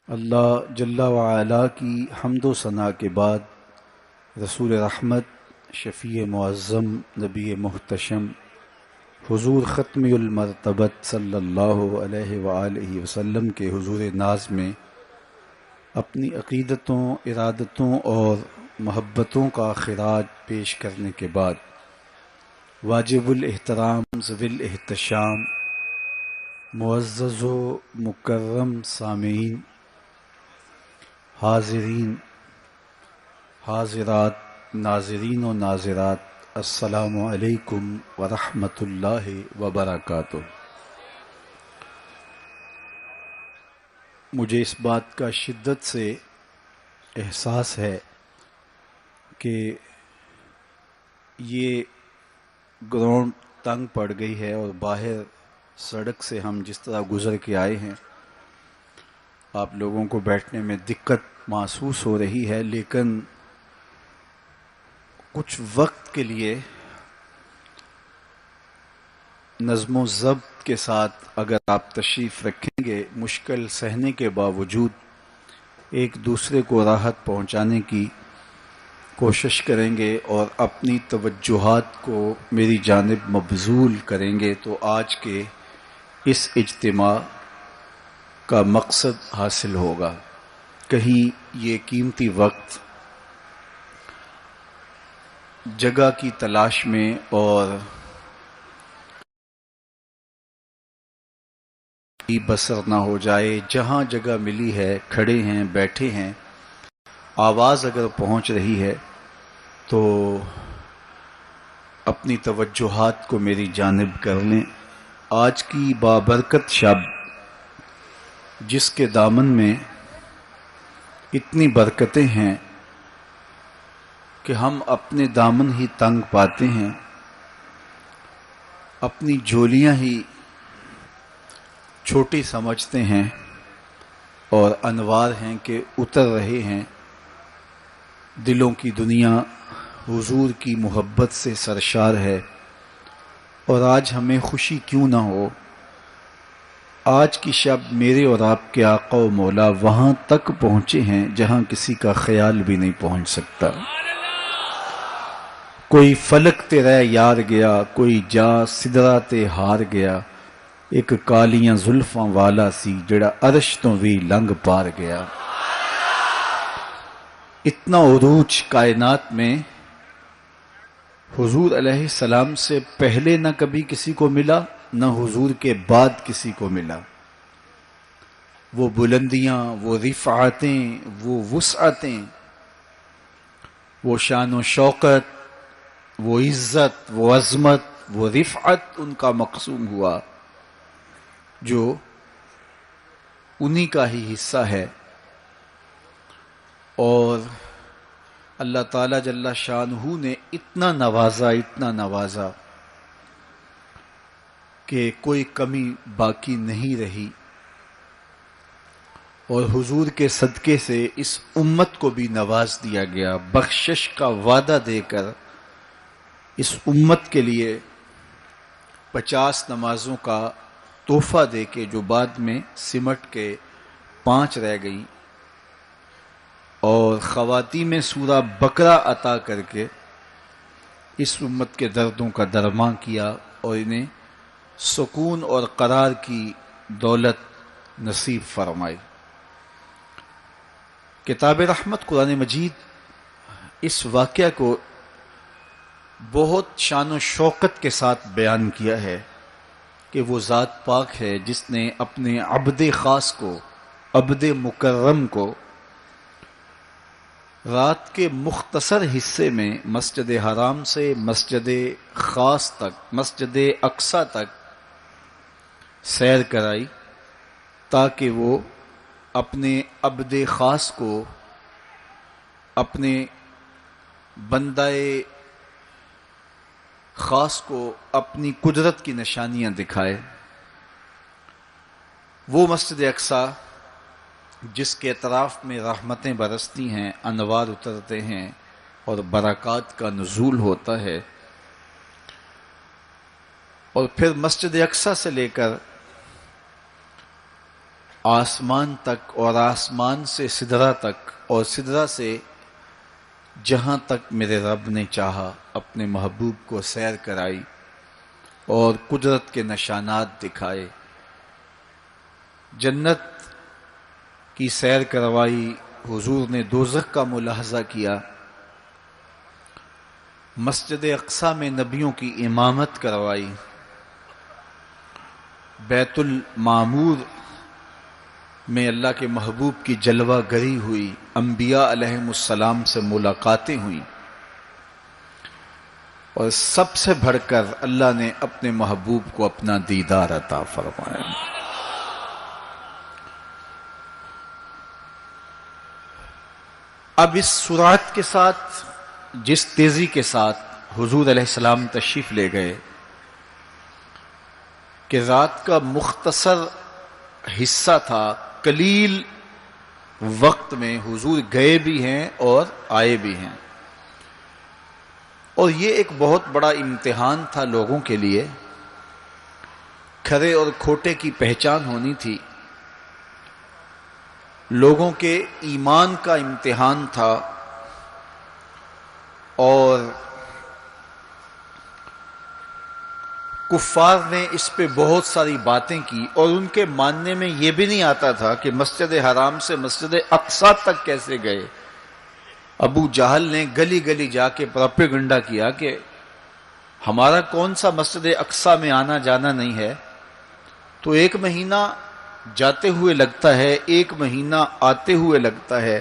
اللہ جل وعلا کی حمد و ثنا کے بعد رسول رحمت شفیع معظم نبی محتشم حضور ختم المرتبت صلی اللہ علیہ وآلہ وسلم کے حضور ناز میں اپنی عقیدتوں، ارادتوں اور محبتوں کا خراج پیش کرنے کے بعد واجب الاحترام ذوی الاحتشام معزز و مکرم سامعین، حاضرین حاضرات، ناظرین و ناظرات، السلام علیکم ورحمۃ اللہ وبرکاتہ۔ مجھے اس بات کا شدت سے احساس ہے کہ یہ گراؤنڈ تنگ پڑ گئی ہے اور باہر سڑک سے ہم جس طرح گزر کے آئے ہیں آپ لوگوں کو بیٹھنے میں دقت محسوس ہو رہی ہے، لیکن کچھ وقت کے لیے نظم و ضبط کے ساتھ اگر آپ تشریف رکھیں گے، مشکل سہنے کے باوجود ایک دوسرے کو راحت پہنچانے کی کوشش کریں گے اور اپنی توجہات کو میری جانب مبذول کریں گے تو آج کے اس اجتماع کا مقصد حاصل ہوگا۔ کہیں یہ قیمتی وقت جگہ کی تلاش میں اور بسر نہ ہو جائے۔ جہاں جگہ ملی ہے، کھڑے ہیں، بیٹھے ہیں، آواز اگر پہنچ رہی ہے تو اپنی توجہات کو میری جانب کر لیں۔ آج کی بابرکت شب جس کے دامن میں اتنی برکتیں ہیں کہ ہم اپنے دامن ہی تنگ پاتے ہیں، اپنی جولیاں ہی چھوٹی سمجھتے ہیں اور انوار ہیں کہ اتر رہے ہیں۔ دلوں کی دنیا حضور کی محبت سے سرشار ہے، اور آج ہمیں خوشی کیوں نہ ہو۔ آج کی شب میرے اور آپ کے آقا و مولا وہاں تک پہنچے ہیں جہاں کسی کا خیال بھی نہیں پہنچ سکتا۔ کوئی فلک تے رہ یار گیا، کوئی جا سدرا تے ہار گیا، ایک کالیاں زلفاں والا سی جڑا عرش تو بھی لنگ پار گیا۔ اتنا عروج کائنات میں حضور علیہ السلام سے پہلے نہ کبھی کسی کو ملا، نہ حضور کے بعد کسی کو ملا۔ وہ بلندیاں، وہ رفعتیں، وہ وسعتیں، وہ شان و شوکت، وہ عزت، وہ عظمت، وہ رفعت ان کا مقسوم ہوا جو انہی کا ہی حصہ ہے۔ اور اللہ تعالیٰ جل شانہ نے اتنا نوازا کہ کوئی کمی باقی نہیں رہی، اور حضور کے صدقے سے اس امت کو بھی نواز دیا گیا، بخشش کا وعدہ دے کر اس امت کے لیے 50 نمازوں کا تحفہ دے کے جو بعد میں سمٹ کے 5 رہ گئیں، اور خواتین سورہ بقرہ عطا کر کے اس امت کے دردوں کا درمان کیا اور انہیں سکون اور قرار کی دولت نصیب فرمائی۔ کتاب رحمت قرآن مجید اس واقعہ کو بہت شان و شوکت کے ساتھ بیان کیا ہے کہ وہ ذات پاک ہے جس نے اپنے عبد خاص کو، عبد مکرم کو رات کے مختصر حصے میں مسجد حرام سے مسجد خاص تک، مسجد اقصی تک سیر کرائی تاکہ وہ اپنے عبد خاص کو، اپنے بندہ خاص کو اپنی قدرت کی نشانیاں دکھائے۔ وہ مسجد اقصی جس کے اطراف میں رحمتیں برستی ہیں، انوار اترتے ہیں اور برکات کا نزول ہوتا ہے، اور پھر مسجد اقصی سے لے کر آسمان تک اور آسمان سے سدرہ تک اور سدرہ سے جہاں تک میرے رب نے چاہا اپنے محبوب کو سیر کرائی اور قدرت کے نشانات دکھائے، جنت کی سیر کروائی، حضور نے دوزخ کا ملاحظہ کیا، مسجد اقصی میں نبیوں کی امامت کروائی، بیت المعمور میں اللہ کے محبوب کی جلوہ گری ہوئی، انبیاء علیہم السلام سے ملاقاتیں ہوئیں، اور سب سے بڑھ کر اللہ نے اپنے محبوب کو اپنا دیدار عطا فرمایا۔ اب اس سرعت کے ساتھ، جس تیزی کے ساتھ حضور علیہ السلام تشریف لے گئے کہ رات کا مختصر حصہ تھا، قلیل وقت میں حضور گئے بھی ہیں اور آئے بھی ہیں، اور یہ ایک بہت بڑا امتحان تھا لوگوں کے لیے، کھرے اور کھوٹے کی پہچان ہونی تھی، لوگوں کے ایمان کا امتحان تھا، اور کفار نے اس پہ بہت ساری باتیں کی، اور ان کے ماننے میں یہ بھی نہیں آتا تھا کہ مسجد حرام سے مسجد اقصی تک کیسے گئے۔ ابو جہل نے گلی گلی جا کے پروپیگنڈا کیا کہ ہمارا کون سا مسجد اقصی میں آنا جانا نہیں ہے، تو 1 مہینہ جاتے ہوئے لگتا ہے، 1 مہینہ آتے ہوئے لگتا ہے،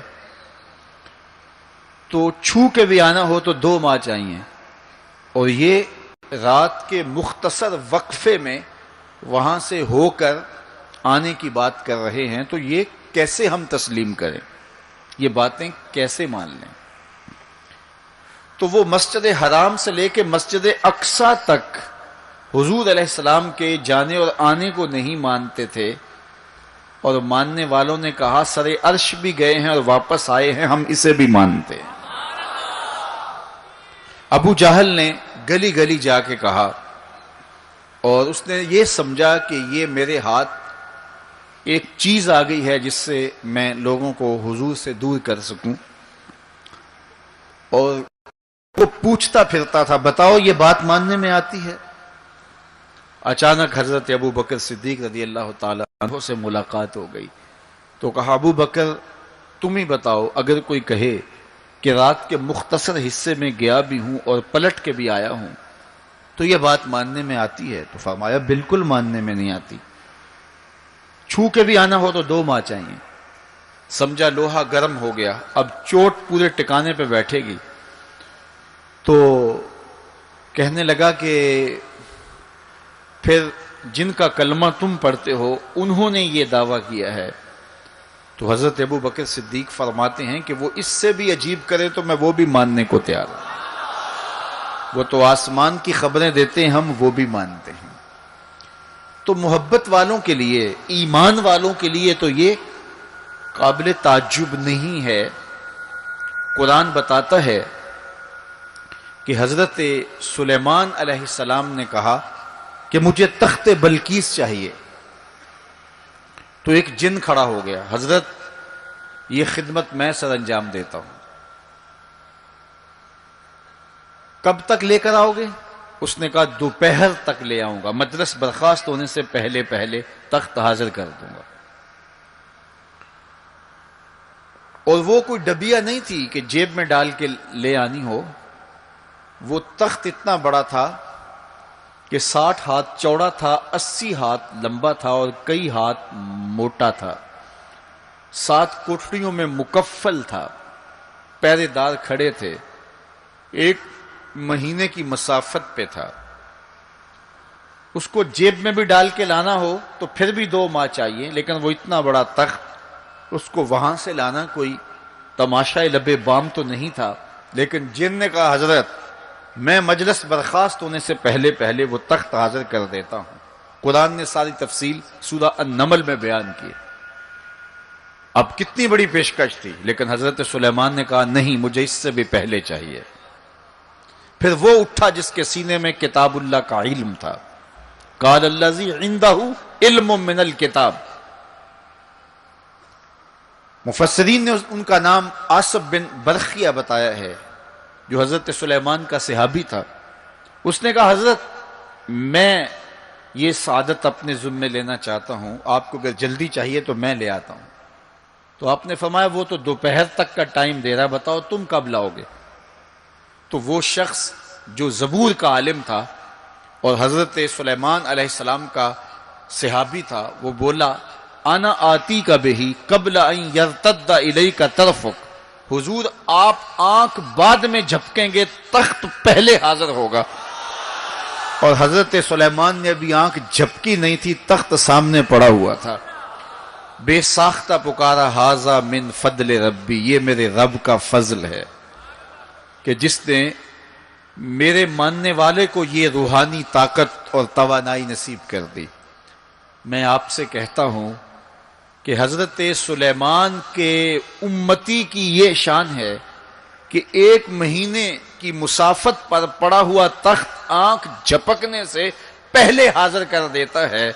تو چھو کے بھی آنا ہو تو 2 ماہ چاہیے، اور یہ رات کے مختصر وقفے میں وہاں سے ہو کر آنے کی بات کر رہے ہیں، تو یہ کیسے ہم تسلیم کریں، یہ باتیں کیسے مان لیں؟ تو وہ مسجد حرام سے لے کے مسجد اقصی تک حضور علیہ السلام کے جانے اور آنے کو نہیں مانتے تھے، اور ماننے والوں نے کہا سر عرش بھی گئے ہیں اور واپس آئے ہیں، ہم اسے بھی مانتے ہیں۔ ابو جہل نے گلی گلی جا کے کہا، اور اس نے یہ سمجھا کہ یہ میرے ہاتھ ایک چیز آ گئی ہے جس سے میں لوگوں کو حضور سے دور کر سکوں، اور وہ پوچھتا پھرتا تھا بتاؤ یہ بات ماننے میں آتی ہے؟ اچانک حضرت ابو بکر صدیق رضی اللہ تعالی عنہ سے ملاقات ہو گئی، تو کہا ابو بکر تم ہی بتاؤ، اگر کوئی کہے کہ رات کے مختصر حصے میں گیا بھی ہوں اور پلٹ کے بھی آیا ہوں تو یہ بات ماننے میں آتی ہے؟ تو فرمایا بالکل ماننے میں نہیں آتی، چھو کے بھی آنا ہو تو 2 ماہ چاہیے۔ سمجھا لوہا گرم ہو گیا، اب چوٹ پورے ٹکانے پہ بیٹھے گی، تو کہنے لگا کہ پھر جن کا کلمہ تم پڑھتے ہو انہوں نے یہ دعویٰ کیا ہے۔ تو حضرت ابو بکر صدیق فرماتے ہیں کہ وہ اس سے بھی عجیب کرے تو میں وہ بھی ماننے کو تیار ہوں، وہ تو آسمان کی خبریں دیتے ہیں، ہم وہ بھی مانتے ہیں۔ تو محبت والوں کے لیے، ایمان والوں کے لیے تو یہ قابل تعجب نہیں ہے۔ قرآن بتاتا ہے کہ حضرت سلیمان علیہ السلام نے کہا کہ مجھے تخت بلقیس چاہیے، تو ایک جن کھڑا ہو گیا، حضرت یہ خدمت میں سر انجام دیتا ہوں، کب تک لے کر آؤ گے؟ اس نے کہا دوپہر تک لے آؤں گا، مجلس برخاست ہونے سے پہلے پہلے تخت حاضر کر دوں گا۔ اور وہ کوئی ڈبیا نہیں تھی کہ جیب میں ڈال کے لے آنی ہو، وہ تخت اتنا بڑا تھا کہ 60 ہاتھ چوڑا تھا، 80 ہاتھ لمبا تھا اور کئی ہاتھ موٹا تھا، 7 کوٹڑیوں میں مکفل تھا، پہرے دار کھڑے تھے، 1 مہینے کی مسافت پہ تھا۔ اس کو جیب میں بھی ڈال کے لانا ہو تو پھر بھی 2 ماہ چاہیے، لیکن وہ اتنا بڑا تخت، اس کو وہاں سے لانا کوئی تماشائے لبے بام تو نہیں تھا۔ لیکن جن نے کہا حضرت میں مجلس برخاست ہونے سے پہلے پہلے وہ تخت حاضر کر دیتا ہوں۔ قرآن نے ساری تفصیل سورہ النمل میں بیان کی۔ اب کتنی بڑی پیشکش تھی، لیکن حضرت سلیمان نے کہا نہیں، مجھے اس سے بھی پہلے چاہیے۔ پھر وہ اٹھا جس کے سینے میں کتاب اللہ کا علم تھا، قال الذی عنده علم من الکتاب، مفسرین نے ان کا نام آصب بن برخیہ بتایا ہے، جو حضرت سلیمان کا صحابی تھا۔ اس نے کہا حضرت میں یہ سعادت اپنے ذمے لینا چاہتا ہوں، آپ کو اگر جلدی چاہیے تو میں لے آتا ہوں۔ تو آپ نے فرمایا وہ تو دوپہر تک کا ٹائم دے رہا، بتاؤ تم کب لاؤ گے؟ تو وہ شخص جو زبور کا عالم تھا اور حضرت سلیمان علیہ السلام کا صحابی تھا، وہ بولا انا آتی کا بہی قبل ان یرتد الیک طرفک، حضور آپ آنکھ بعد میں جھپکیں گے، تخت پہلے حاضر ہوگا۔ اور حضرت سلیمان نے ابھی آنکھ جھپکی نہیں تھی، تخت سامنے پڑا ہوا تھا۔ بے ساختہ پکارا ھذا من فضل ربی، یہ میرے رب کا فضل ہے کہ جس نے میرے ماننے والے کو یہ روحانی طاقت اور توانائی نصیب کر دی۔ میں آپ سے کہتا ہوں کہ حضرت سلیمان کے امتی کی یہ شان ہے کہ 1 مہینے کی مسافت پر پڑا ہوا تخت آنکھ جھپکنے سے پہلے حاضر کر دیتا ہے،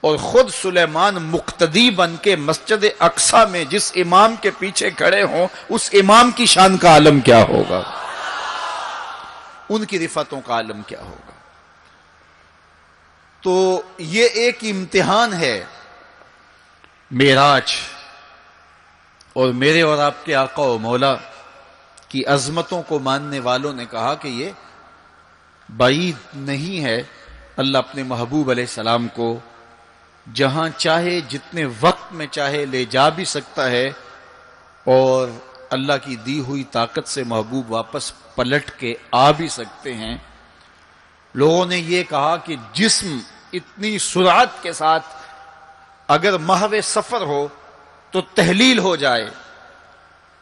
اور خود سلیمان مقتدی بن کے مسجد اقصی میں جس امام کے پیچھے کھڑے ہوں، اس امام کی شان کا عالم کیا ہوگا، ان کی رفعتوں کا عالم کیا ہوگا۔ تو یہ ایک امتحان ہے معراج، اور میرے اور آپ کے آقا و مولا کی عظمتوں کو ماننے والوں نے کہا کہ یہ بعید نہیں ہے، اللہ اپنے محبوب علیہ السلام کو جہاں چاہے جتنے وقت میں چاہے لے جا بھی سکتا ہے، اور اللہ کی دی ہوئی طاقت سے محبوب واپس پلٹ کے آ بھی سکتے ہیں۔ لوگوں نے یہ کہا کہ جسم اتنی سرعت کے ساتھ اگر محو سفر ہو تو تحلیل ہو جائے،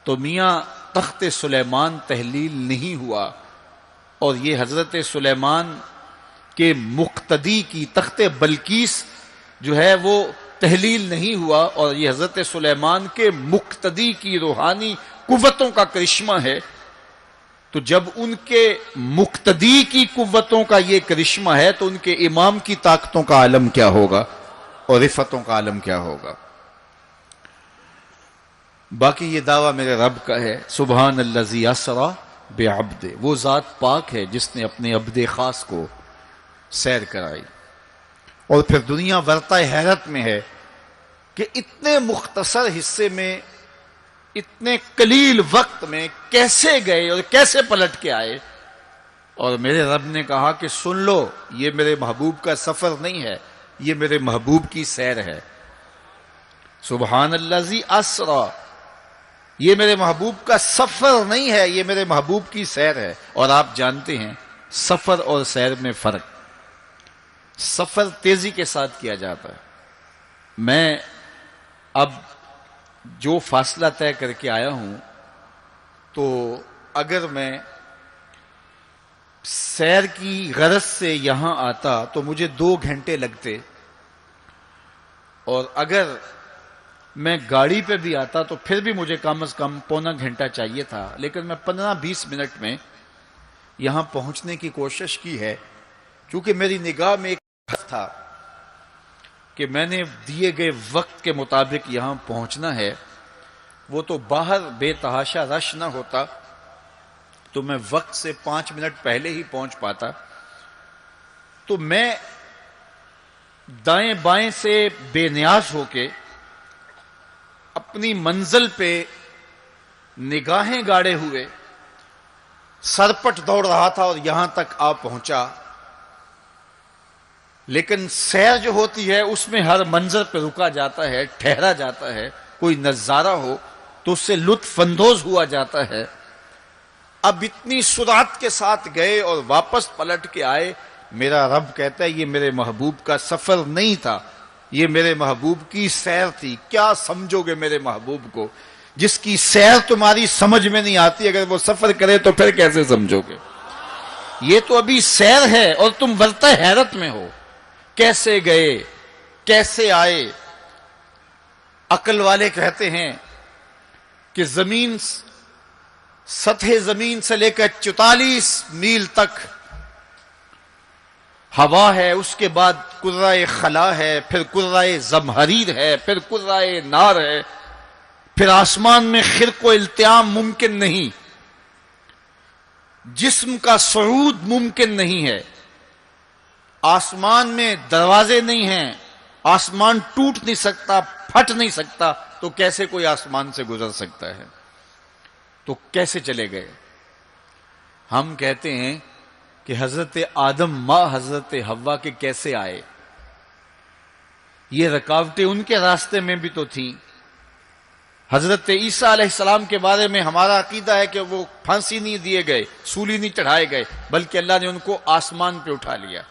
تو میاں تخت سلیمان تحلیل نہیں ہوا، اور یہ حضرت سلیمان کے مقتدی کی تخت بلقیس جو ہے وہ تحلیل نہیں ہوا، اور یہ حضرت سلیمان کے مقتدی کی روحانی قوتوں کا کرشمہ ہے۔ تو جب ان کے مقتدی کی قوتوں کا یہ کرشمہ ہے تو ان کے امام کی طاقتوں کا عالم کیا ہوگا اور رفعتوں کا عالم کیا ہوگا۔ باقی یہ دعویٰ میرے رب کا ہے، سبحان الذی اسری بعبدہ، وہ ذات پاک ہے جس نے اپنے عبد خاص کو سیر کرائی۔ اور پھر دنیا ورطہ حیرت میں ہے کہ اتنے مختصر حصے میں، اتنے قلیل وقت میں کیسے گئے اور کیسے پلٹ کے آئے۔ اور میرے رب نے کہا کہ سن لو، یہ میرے محبوب کا سفر نہیں ہے، یہ میرے محبوب کی سیر ہے۔ سبحان الذی اسری، یہ میرے محبوب کا سفر نہیں ہے، یہ میرے محبوب کی سیر ہے۔ اور آپ جانتے ہیں سفر اور سیر میں فرق، سفر تیزی کے ساتھ کیا جاتا ہے۔ میں اب جو فاصلہ طے کر کے آیا ہوں، تو اگر میں سیر کی غرض سے یہاں آتا تو مجھے 2 گھنٹے لگتے، اور اگر میں گاڑی پہ بھی آتا تو پھر بھی مجھے کم از کم پونا گھنٹہ چاہیے تھا، لیکن میں 15-20 منٹ میں یہاں پہنچنے کی کوشش کی ہے، کیونکہ میری نگاہ میں ایک ہدف تھا کہ میں نے دیے گئے وقت کے مطابق یہاں پہنچنا ہے۔ وہ تو باہر بے تحاشا رش نہ ہوتا تو میں وقت سے 5 منٹ پہلے ہی پہنچ پاتا۔ تو میں دائیں بائیں سے بے نیاز ہو کے اپنی منزل پہ نگاہیں گاڑے ہوئے سرپٹ دوڑ رہا تھا اور یہاں تک آ پہنچا۔ لیکن سیر جو ہوتی ہے اس میں ہر منظر پہ رکا جاتا ہے، ٹھہرا جاتا ہے، کوئی نظارہ ہو تو اس سے لطف اندوز ہوا جاتا ہے۔ اب اتنی سرعت کے ساتھ گئے اور واپس پلٹ کے آئے، میرا رب کہتا ہے یہ میرے محبوب کا سفر نہیں تھا، یہ میرے محبوب کی سیر تھی۔ کیا سمجھو گے میرے محبوب کو؟ جس کی سیر تمہاری سمجھ میں نہیں آتی، اگر وہ سفر کرے تو پھر کیسے سمجھو گے؟ یہ تو ابھی سیر ہے اور تم ورطہ حیرت میں ہو، کیسے گئے کیسے آئے۔ عقل والے کہتے ہیں کہ زمین، سطح زمین سے لے کر 44 میل تک ہوا ہے، اس کے بعد کرۂ خلا ہے، پھر کرۂ زمہریر ہے، پھر کرۂ نار ہے۔ پھر آسمان میں خرق و التیام ممکن نہیں، جسم کا صعود ممکن نہیں ہے، آسمان میں دروازے نہیں ہیں، آسمان ٹوٹ نہیں سکتا، پھٹ نہیں سکتا، تو کیسے کوئی آسمان سے گزر سکتا ہے؟ تو کیسے چلے گئے؟ ہم کہتے ہیں کہ حضرت آدم ماں حضرت حوا کے کیسے آئے؟ یہ رکاوٹیں ان کے راستے میں بھی تو تھیں۔ حضرت عیسیٰ علیہ السلام کے بارے میں ہمارا عقیدہ ہے کہ وہ پھانسی نہیں دیے گئے، سولی نہیں چڑھائے گئے، بلکہ اللہ نے ان کو آسمان پہ اٹھا لیا۔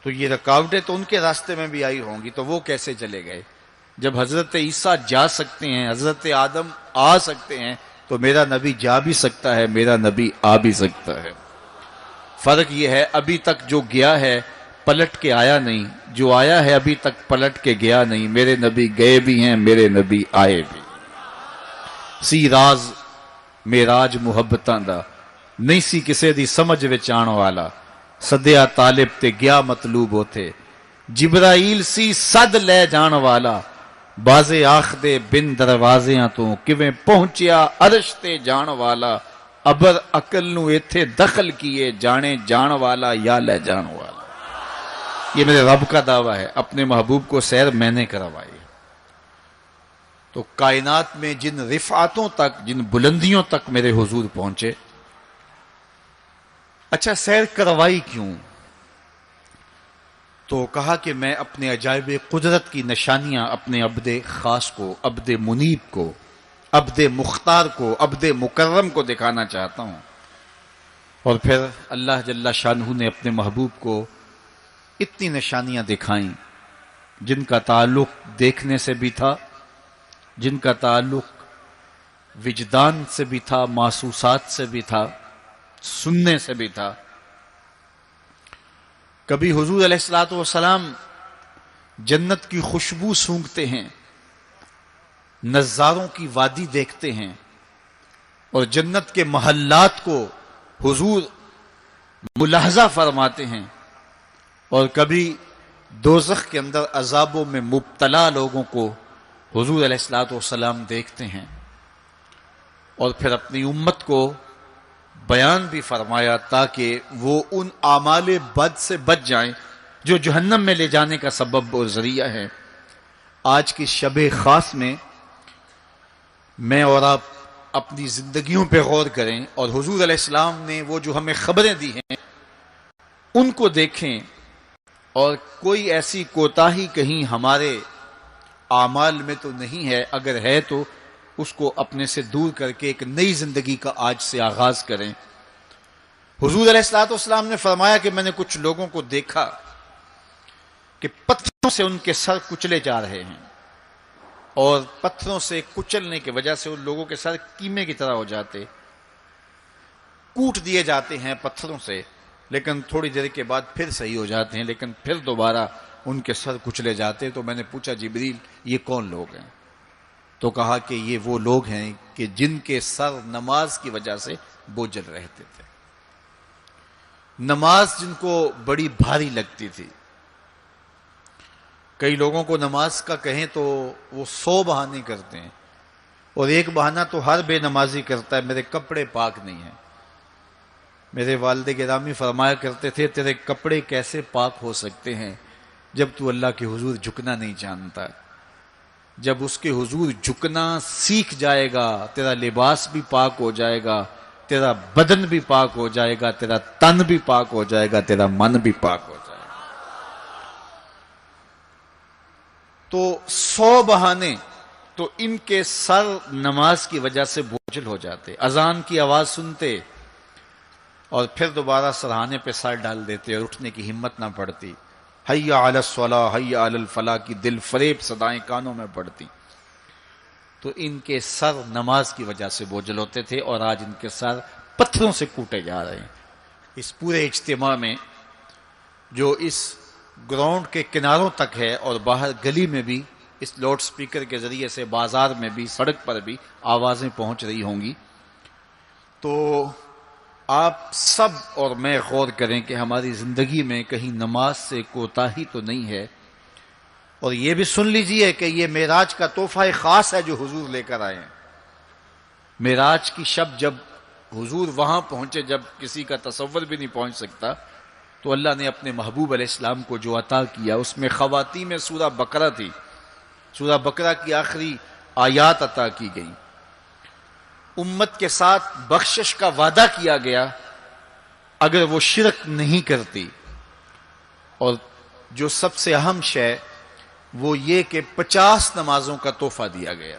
تو یہ رکاوٹیں تو ان کے راستے میں بھی آئی ہوں گی، تو وہ کیسے چلے گئے؟ جب حضرت عیسیٰ جا سکتے ہیں، حضرت آدم آ سکتے ہیں، تو میرا نبی جا بھی سکتا ہے، میرا نبی آ بھی سکتا ہے۔ فرق یہ ہے ابھی تک جو گیا ہے پلٹ کے آیا نہیں، جو آیا ہے ابھی تک پلٹ کے گیا نہیں۔ میرے نبی گئے بھی ہیں، میرے نبی آئے بھی۔ سی راز میراج محبتاں دا نہیں سی کسے دی سمجھ وچ آن والا، سدیا طالب تے گیا مطلوب ہوتے، جبرائیل سی صد لے جان والا، بازے آخ دے بن دروازیاں تو کیویں پہنچیا عرش تے جان والا، ابر عقل نو ایتھے دخل کیے، جانے جان والا یا لے جان والا۔ یہ میرے رب کا دعویٰ ہے، اپنے محبوب کو سیر میں نے کروائی۔ تو کائنات میں جن رفعتوں تک، جن بلندیوں تک میرے حضور پہنچے، اچھا سیر کروائی کیوں؟ تو کہا کہ میں اپنے عجائب قدرت کی نشانیاں اپنے عبد خاص کو، عبد منیب کو، عبد مختار کو، عبد مکرم کو دکھانا چاہتا ہوں۔ اور پھر اللہ جل شانہ نے اپنے محبوب کو اتنی نشانیاں دکھائیں جن کا تعلق دیکھنے سے بھی تھا، جن کا تعلق وجدان سے بھی تھا، محسوسات سے بھی تھا، سننے سے بھی تھا۔ کبھی حضور علیہ الصلوۃ والسلام جنت کی خوشبو سونگھتے ہیں، نظاروں کی وادی دیکھتے ہیں، اور جنت کے محلات کو حضور ملاحظہ فرماتے ہیں، اور کبھی دوزخ کے اندر عذابوں میں مبتلا لوگوں کو حضور علیہ الصلوۃ والسلام دیکھتے ہیں، اور پھر اپنی امت کو بیان بھی فرمایا تاکہ وہ ان اعمال بد سے بچ جائیں جو جہنم میں لے جانے کا سبب اور ذریعہ ہے۔ آج کی شب خاص میں میں اور آپ اپنی زندگیوں پہ غور کریں، اور حضور علیہ السلام نے وہ جو ہمیں خبریں دی ہیں ان کو دیکھیں، اور کوئی ایسی کوتاہی کہیں ہمارے اعمال میں تو نہیں ہے، اگر ہے تو اس کو اپنے سے دور کر کے ایک نئی زندگی کا آج سے آغاز کریں۔ حضور علیہ الصلوۃ والسلام نے فرمایا کہ میں نے کچھ لوگوں کو دیکھا کہ پتھروں سے ان کے سر کچلے جا رہے ہیں، اور پتھروں سے کچلنے کی وجہ سے ان لوگوں کے سر کیمے کی طرح ہو جاتے، کوٹ دیے جاتے ہیں پتھروں سے، لیکن تھوڑی دیر کے بعد پھر صحیح ہو جاتے ہیں، لیکن پھر دوبارہ ان کے سر کچلے جاتے۔ تو میں نے پوچھا جبریل یہ کون لوگ ہیں؟ تو کہا کہ یہ وہ لوگ ہیں کہ جن کے سر نماز کی وجہ سے بوجھل رہتے تھے، نماز جن کو بڑی بھاری لگتی تھی۔ کئی لوگوں کو نماز کا کہیں تو وہ 100 بہانے کرتے ہیں، اور ایک بہانہ تو ہر بے نمازی کرتا ہے، میرے کپڑے پاک نہیں ہیں۔ میرے والد گرامی فرمایا کرتے تھے تیرے کپڑے کیسے پاک ہو سکتے ہیں جب تو اللہ کے حضور جھکنا نہیں جانتا؟ جب اس کے حضور جھکنا سیکھ جائے گا تیرا لباس بھی پاک ہو جائے گا، تیرا بدن بھی پاک ہو جائے گا، تیرا تن بھی پاک ہو جائے گا، تیرا من بھی پاک ہو جائے گا۔ تو 100 بہانے، تو ان کے سر نماز کی وجہ سے بوجھل ہو جاتے، اذان کی آواز سنتے اور پھر دوبارہ سرہانے پہ سر ڈال دیتے اور اٹھنے کی ہمت نہ پڑتی۔ حی علی الصلاۃ حی علی الفلاح کی دل فریب صدائیں کانوں میں پڑتی۔ تو ان کے سر نماز کی وجہ سے بوجھل ہوتے تھے، اور آج ان کے سر پتھروں سے کوٹے جا رہے ہیں۔ اس پورے اجتماع میں جو اس گراؤنڈ کے کناروں تک ہے اور باہر گلی میں بھی اس لاؤڈ سپیکر کے ذریعے سے بازار میں بھی سڑک پر بھی آوازیں پہنچ رہی ہوں گی، تو آپ سب اور میں غور کریں کہ ہماری زندگی میں کہیں نماز سے کوتاہی تو نہیں ہے، اور یہ بھی سن لیجئے کہ یہ معراج کا تحفہ خاص ہے جو حضور لے کر آئے ہیں۔ معراج کی شب جب حضور وہاں پہنچے، جب کسی کا تصور بھی نہیں پہنچ سکتا، تو اللہ نے اپنے محبوب علیہ السلام کو جو عطا کیا اس میں خواتین میں سورہ بقرہ تھی۔ سورہ بقرہ کی آخری آیات عطا کی گئی۔ امت کے ساتھ بخشش کا وعدہ کیا گیا اگر وہ شرک نہیں کرتی، اور جو سب سے اہم شے وہ یہ کہ 50 نمازوں کا تحفہ دیا گیا۔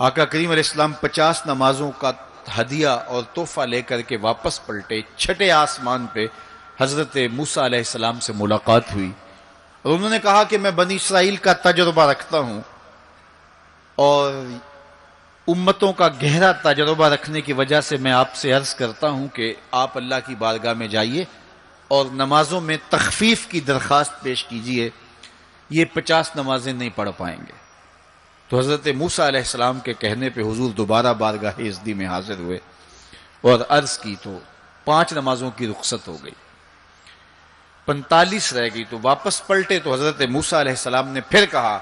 آقا کریم علیہ السلام 50 نمازوں کا ہدیہ اور تحفہ لے کر کے واپس پلٹے۔ چھٹے آسمان پہ حضرت موسیٰ علیہ السلام سے ملاقات ہوئی، اور انہوں نے کہا کہ میں بنی اسرائیل کا تجربہ رکھتا ہوں، اور امتوں کا گہرا تجربہ رکھنے کی وجہ سے میں آپ سے عرض کرتا ہوں کہ آپ اللہ کی بارگاہ میں جائیے اور نمازوں میں تخفیف کی درخواست پیش کیجئے، یہ 50 نمازیں نہیں پڑھ پائیں گے۔ تو حضرت موسیٰ علیہ السلام کے کہنے پہ حضور دوبارہ بارگاہ عزدی میں حاضر ہوئے اور عرض کی، تو 5 نمازوں کی رخصت ہو گئی، 45 رہ گئی، تو واپس پلٹے تو حضرت موسیٰ علیہ السلام نے پھر کہا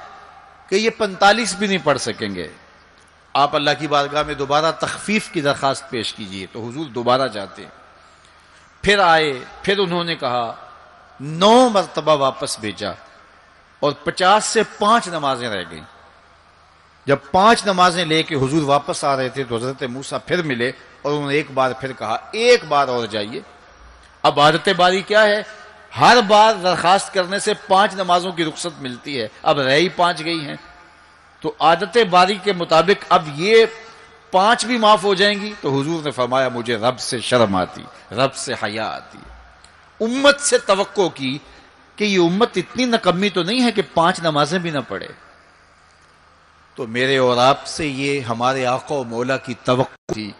کہ یہ 45 بھی نہیں پڑھ سکیں گے، آپ اللہ کی بارگاہ میں دوبارہ تخفیف کی درخواست پیش کیجئے۔ تو حضور دوبارہ جاتے، پھر آئے، پھر انہوں نے کہا، 9 مرتبہ واپس بھیجا، اور 50 سے 5 نمازیں رہ گئیں۔ جب 5 نمازیں لے کے حضور واپس آ رہے تھے تو حضرت موسیٰ پھر ملے، اور انہوں نے ایک بار پھر کہا، ایک بار اور جائیے۔ اب عادت باری کیا ہے، ہر بار درخواست کرنے سے 5 نمازوں کی رخصت ملتی ہے، اب رہ ہی 5 گئی ہیں، تو عادت باری کے مطابق اب یہ 5 بھی معاف ہو جائیں گی۔ تو حضور نے فرمایا، مجھے رب سے شرم آتی، رب سے حیا آتی۔ امت سے توقع کی کہ یہ امت اتنی نکمی تو نہیں ہے کہ 5 نمازیں بھی نہ پڑھے۔ تو میرے اور آپ سے یہ ہمارے آقا و مولا کی توقع تھی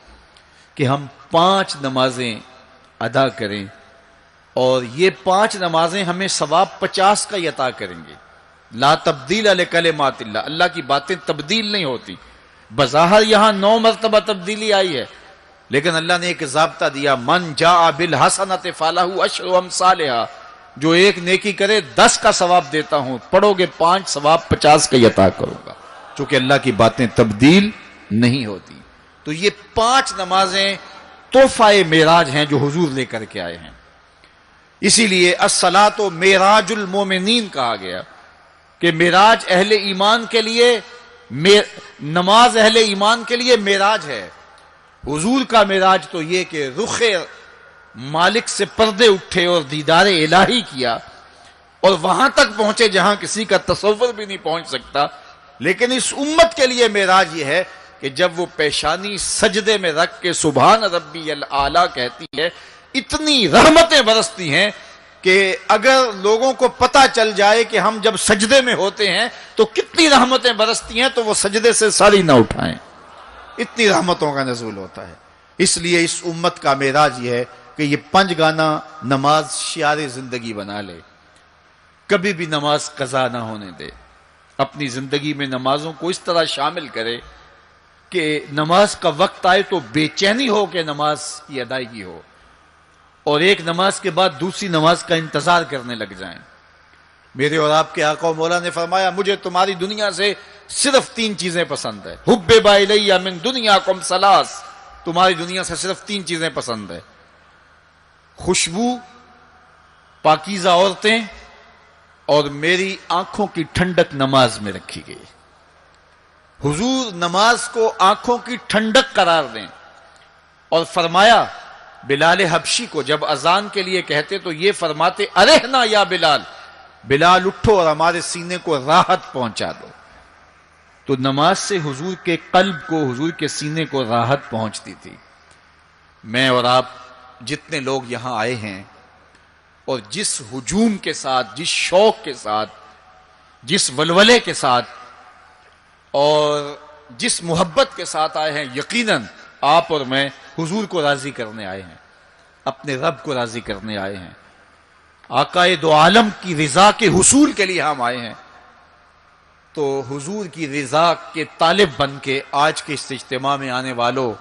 کہ ہم 5 نمازیں ادا کریں، اور یہ 5 نمازیں ہمیں ثواب 50 کا ہی عطا کریں گے۔ لا تبدیل لکلمات اللہ، اللہ کی باتیں تبدیل نہیں ہوتی۔ بظاہر یہاں 9 مرتبہ تبدیلی آئی ہے، لیکن اللہ نے ایک ضابطہ دیا، من جاء بالحسنۃ فلہ عشر امثالھا، جو ایک نیکی کرے 10 کا ثواب دیتا ہوں، پڑھو گے 5 ثواب 50 کا ہی عطا کروں گا، چونکہ اللہ کی باتیں تبدیل نہیں ہوتی۔ تو یہ 5 نمازیں تحفہ معراج ہیں جو حضور لے کر کے آئے ہیں، اسی لیے الصلاۃ معراج المومنین کہا گیا کہ معراج اہل ایمان کے لیے، نماز اہل ایمان کے لیے معراج ہے۔ حضور کا معراج تو یہ کہ رخ مالک سے پردے اٹھے اور دیدار الہی کیا، اور وہاں تک پہنچے جہاں کسی کا تصور بھی نہیں پہنچ سکتا۔ لیکن اس امت کے لیے معراج یہ ہے کہ جب وہ پیشانی سجدے میں رکھ کے سبحان ربی الاعلیٰ کہتی ہے، اتنی رحمتیں برستی ہیں کہ اگر لوگوں کو پتہ چل جائے کہ ہم جب سجدے میں ہوتے ہیں تو کتنی رحمتیں برستی ہیں، تو وہ سجدے سے ساری نہ اٹھائیں، اتنی رحمتوں کا نزول ہوتا ہے۔ اس لیے اس امت کا معراج یہ ہے کہ یہ 5 گانا نماز شعار زندگی بنا لے، کبھی بھی نماز قضا نہ ہونے دے، اپنی زندگی میں نمازوں کو اس طرح شامل کرے کہ نماز کا وقت آئے تو بے چینی ہو کہ نماز کی ادائیگی ہو، اور ایک نماز کے بعد دوسری نماز کا انتظار کرنے لگ جائیں۔ میرے اور آپ کے آقا و مولا نے فرمایا، مجھے تمہاری دنیا سے صرف 3 چیزیں پسند ہے، حبب الی من دنیاکم ثلاث، تمہاری دنیا سے صرف 3 چیزیں پسند ہے، خوشبو، پاکیزہ عورتیں، اور میری آنکھوں کی ٹھنڈک نماز میں رکھی گئی۔ حضور نماز کو آنکھوں کی ٹھنڈک قرار دیں، اور فرمایا بلال حبشی کو جب اذان کے لیے کہتے تو یہ فرماتے، ارحنا یا بلال، بلال اٹھو اور ہمارے سینے کو راحت پہنچا دو۔ تو نماز سے حضور کے قلب کو، حضور کے سینے کو راحت پہنچتی تھی۔ میں اور آپ جتنے لوگ یہاں آئے ہیں، اور جس ہجوم کے ساتھ، جس شوق کے ساتھ، جس ولولے کے ساتھ اور جس محبت کے ساتھ آئے ہیں، یقیناً آپ اور میں حضور کو راضی کرنے آئے ہیں، اپنے رب کو راضی کرنے آئے ہیں، آقا دو عالم کی رضا کے حصول کے لیے ہم آئے ہیں۔ تو حضور کی رضا کے طالب بن کے آج کے اس اجتماع میں آنے والوں،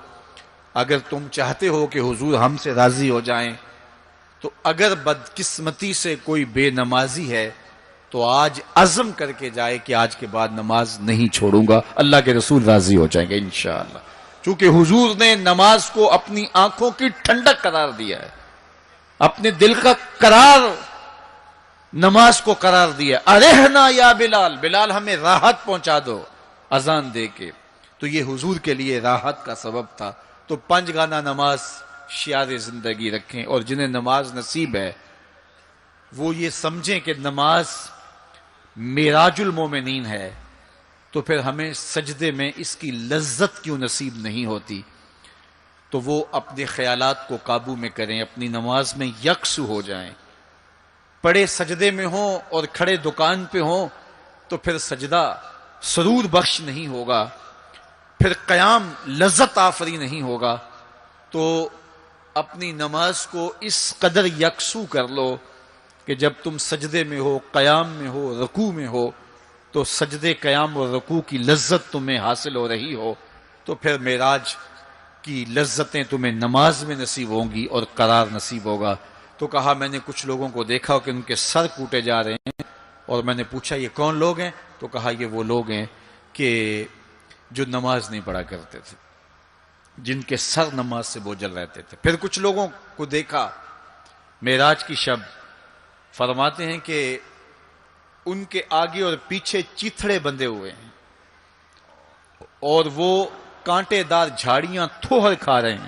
اگر تم چاہتے ہو کہ حضور ہم سے راضی ہو جائیں، تو اگر بدقسمتی سے کوئی بے نمازی ہے تو آج عزم کر کے جائے کہ آج کے بعد نماز نہیں چھوڑوں گا، اللہ کے رسول راضی ہو جائیں گے انشاءاللہ، چونکہ حضور نے نماز کو اپنی آنکھوں کی ٹھنڈک قرار دیا ہے، اپنے دل کا قرار نماز کو قرار دیا۔ ارحنا یا بلال، بلال ہمیں راحت پہنچا دو اذان دے کے، تو یہ حضور کے لیے راحت کا سبب تھا۔ تو 5 گانا نماز شعار زندگی رکھیں، اور جنہیں نماز نصیب ہے وہ یہ سمجھیں کہ نماز معراج المومنین ہے، تو پھر ہمیں سجدے میں اس کی لذت کیوں نصیب نہیں ہوتی؟ تو وہ اپنے خیالات کو قابو میں کریں، اپنی نماز میں یکسو ہو جائیں، پڑے سجدے میں ہوں اور کھڑے دکان پہ ہوں تو پھر سجدہ سرور بخش نہیں ہوگا، پھر قیام لذت آفری نہیں ہوگا۔ تو اپنی نماز کو اس قدر یکسو کر لو کہ جب تم سجدے میں ہو، قیام میں ہو، رکوع میں ہو، تو سجدے، قیام اور رکوع کی لذت تمہیں حاصل ہو رہی ہو، تو پھر معراج کی لذتیں تمہیں نماز میں نصیب ہوں گی اور قرار نصیب ہوگا۔ تو کہا میں نے کچھ لوگوں کو دیکھا کہ ان کے سر کوٹے جا رہے ہیں، اور میں نے پوچھا یہ کون لوگ ہیں؟ تو کہا یہ وہ لوگ ہیں کہ جو نماز نہیں پڑھا کرتے تھے، جن کے سر نماز سے بوجھل رہتے تھے۔ پھر کچھ لوگوں کو دیکھا معراج کی شب، فرماتے ہیں کہ ان کے آگے اور پیچھے چیتھڑے بندھے ہوئے ہیں، اور وہ کانٹے دار جھاڑیاں تھوہر کھا رہے ہیں،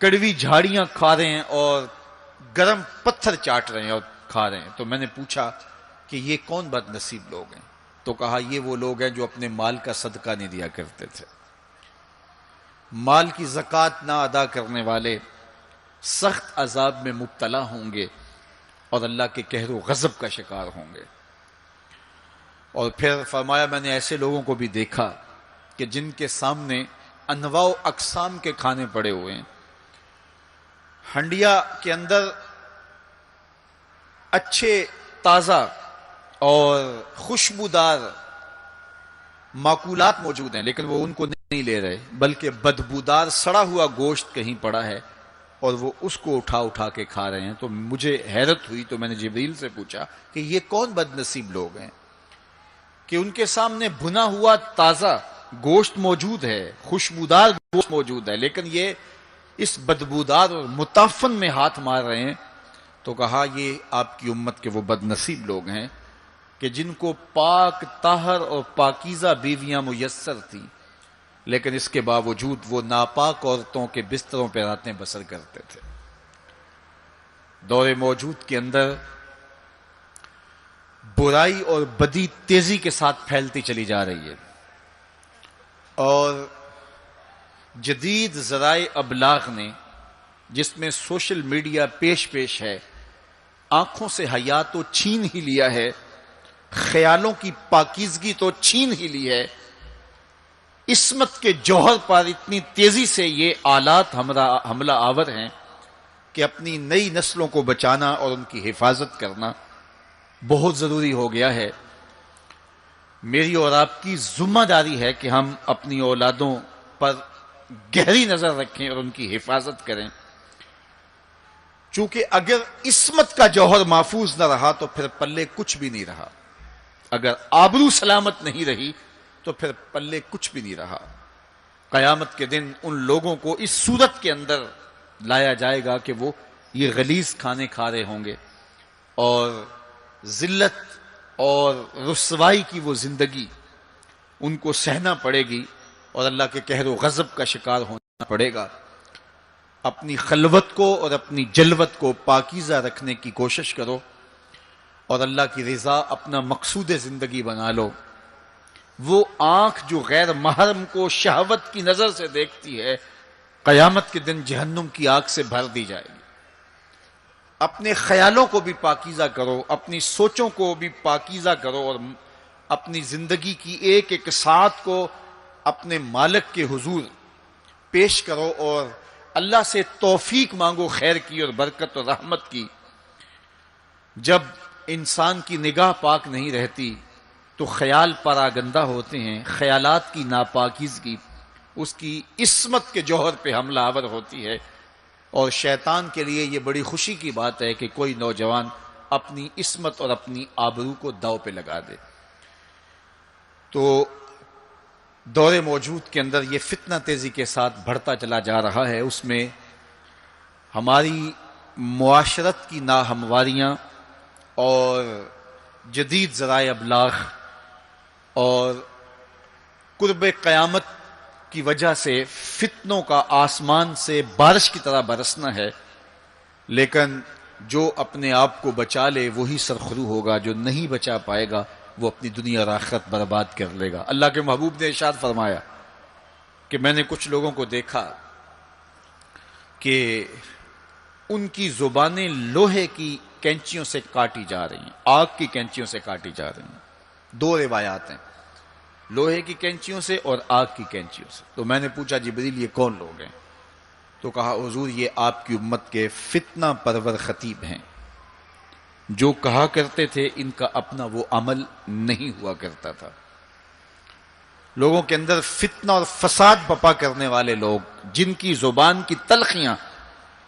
کڑوی جھاڑیاں کھا رہے ہیں، اور گرم پتھر چاٹ رہے ہیں اور کھا رہے ہیں۔ تو میں نے پوچھا کہ یہ کون بد نصیب لوگ ہیں؟ تو کہا یہ وہ لوگ ہیں جو اپنے مال کا صدقہ نہیں دیا کرتے تھے، مال کی زکوٰۃ نہ ادا کرنے والے سخت عذاب میں مبتلا ہوں گے اور اللہ کے قہر و غضب کا شکار ہوں گے۔ اور پھر فرمایا میں نے ایسے لوگوں کو بھی دیکھا کہ جن کے سامنے انواع و اقسام کے کھانے پڑے ہوئے ہیں، ہنڈیا کے اندر اچھے تازہ اور خوشبودار ماکولات موجود ہیں، لیکن وہ ان کو نہیں لے رہے، بلکہ بدبودار سڑا ہوا گوشت کہیں پڑا ہے اور وہ اس کو اٹھا کے کھا رہے ہیں۔ تو مجھے حیرت ہوئی، تو میں نے جبریل سے پوچھا کہ یہ کون بد نصیب لوگ ہیں کہ ان کے سامنے بھنا ہوا تازہ گوشت موجود ہے، خوشبودار گوشت موجود ہے، لیکن یہ اس بدبودار اور متعفن میں ہاتھ مار رہے ہیں۔ تو کہا یہ آپ کی امت کے وہ بد نصیب لوگ ہیں کہ جن کو پاک طاہر اور پاکیزہ بیویاں میسر تھیں، لیکن اس کے باوجود وہ ناپاک عورتوں کے بستروں پہ راتیں بسر کرتے تھے۔ دور موجود کے اندر برائی اور بدی تیزی کے ساتھ پھیلتی چلی جا رہی ہے، اور جدید ذرائع ابلاغ نے، جس میں سوشل میڈیا پیش ہے، آنکھوں سے حیا تو چھین ہی لیا ہے، خیالوں کی پاکیزگی تو چھین ہی لی ہے، عصمت کے جوہر پر اتنی تیزی سے یہ آلات حملہ آور ہیں کہ اپنی نئی نسلوں کو بچانا اور ان کی حفاظت کرنا بہت ضروری ہو گیا ہے۔ میری اور آپ کی ذمہ داری ہے کہ ہم اپنی اولادوں پر گہری نظر رکھیں اور ان کی حفاظت کریں، چونکہ اگر عصمت کا جوہر محفوظ نہ رہا تو پھر پلے کچھ بھی نہیں رہا، اگر آبرو سلامت نہیں رہی تو پھر پلے کچھ بھی نہیں رہا۔ قیامت کے دن ان لوگوں کو اس صورت کے اندر لایا جائے گا کہ وہ یہ غلیظ کھانے کھا رہے ہوں گے، اور ذلت اور رسوائی کی وہ زندگی ان کو سہنا پڑے گی، اور اللہ کے قہر و غضب کا شکار ہونا پڑے گا۔ اپنی خلوت کو اور اپنی جلوت کو پاکیزہ رکھنے کی کوشش کرو، اور اللہ کی رضا اپنا مقصود زندگی بنا لو۔ وہ آنکھ جو غیر محرم کو شہوت کی نظر سے دیکھتی ہے، قیامت کے دن جہنم کی آگ سے بھر دی جائے گی۔ اپنے خیالوں کو بھی پاکیزہ کرو، اپنی سوچوں کو بھی پاکیزہ کرو، اور اپنی زندگی کی ایک ایک ساعت کو اپنے مالک کے حضور پیش کرو، اور اللہ سے توفیق مانگو خیر کی اور برکت اور رحمت کی۔ جب انسان کی نگاہ پاک نہیں رہتی تو خیال پراگندہ ہوتے ہیں، خیالات کی ناپاکیزگی اس کی عصمت کے جوہر پہ حملہ آور ہوتی ہے، اور شیطان کے لیے یہ بڑی خوشی کی بات ہے کہ کوئی نوجوان اپنی عصمت اور اپنی آبرو کو داؤ پہ لگا دے۔ تو دور موجود کے اندر یہ فتنہ تیزی کے ساتھ بڑھتا چلا جا رہا ہے، اس میں ہماری معاشرت کی ناہمواریاں اور جدید ذرائع ابلاغ اور قرب قیامت کی وجہ سے فتنوں کا آسمان سے بارش کی طرح برسنا ہے، لیکن جو اپنے آپ کو بچا لے وہی سرخرو ہوگا، جو نہیں بچا پائے گا وہ اپنی دنیا اور آخرت برباد کر لے گا۔ اللہ کے محبوب نے ارشاد فرمایا کہ میں نے کچھ لوگوں کو دیکھا کہ ان کی زبانیں لوہے کی کینچیوں سے کاٹی جا رہی ہیں، آگ کی کینچیوں سے کاٹی جا رہی ہیں۔ دو روایات ہیں، لوہے کی کینچیوں سے اور آگ کی کینچیوں سے۔ تو میں نے پوچھا جبریل یہ کون لوگ ہیں؟ تو کہا حضور یہ آپ کی امت کے فتنہ پرور خطیب ہیں، جو کہا کرتے تھے ان کا اپنا وہ عمل نہیں ہوا کرتا تھا۔ لوگوں کے اندر فتنہ اور فساد بپا کرنے والے لوگ، جن کی زبان کی تلخیاں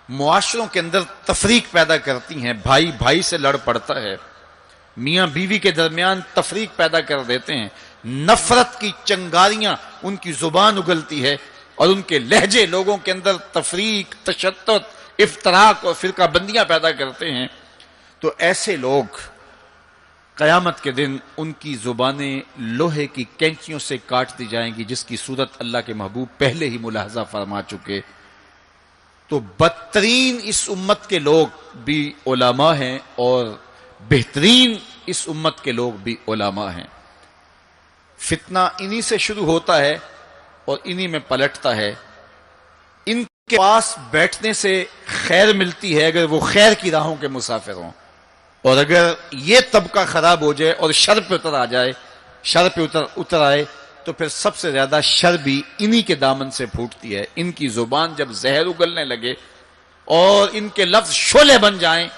معاشروں کے اندر تفریق پیدا کرتی ہیں، بھائی بھائی سے لڑ پڑتا ہے، میاں بیوی کے درمیان تفریق پیدا کر دیتے ہیں، نفرت کی چنگاریاں ان کی زبان اگلتی ہے، اور ان کے لہجے لوگوں کے اندر تفریق، تشدد، افتراق اور فرقہ بندیاں پیدا کرتے ہیں۔ تو ایسے لوگ قیامت کے دن ان کی زبانیں لوہے کی کینچیوں سے کاٹ دی جائیں گی، جس کی صورت اللہ کے محبوب پہلے ہی ملاحظہ فرما چکے۔ تو بدترین اس امت کے لوگ بھی علماء ہیں اور بہترین اس امت کے لوگ بھی علماء ہیں۔ فتنہ انہی سے شروع ہوتا ہے اور انہی میں پلٹتا ہے۔ ان کے پاس بیٹھنے سے خیر ملتی ہے اگر وہ خیر کی راہوں کے مسافر ہوں، اور اگر یہ طبقہ خراب ہو جائے اور شر پہ اتر آ جائے، شر پہ اتر آئے، تو پھر سب سے زیادہ شر بھی انہی کے دامن سے پھوٹتی ہے۔ ان کی زبان جب زہر اگلنے لگے اور ان کے لفظ شعلے بن جائیں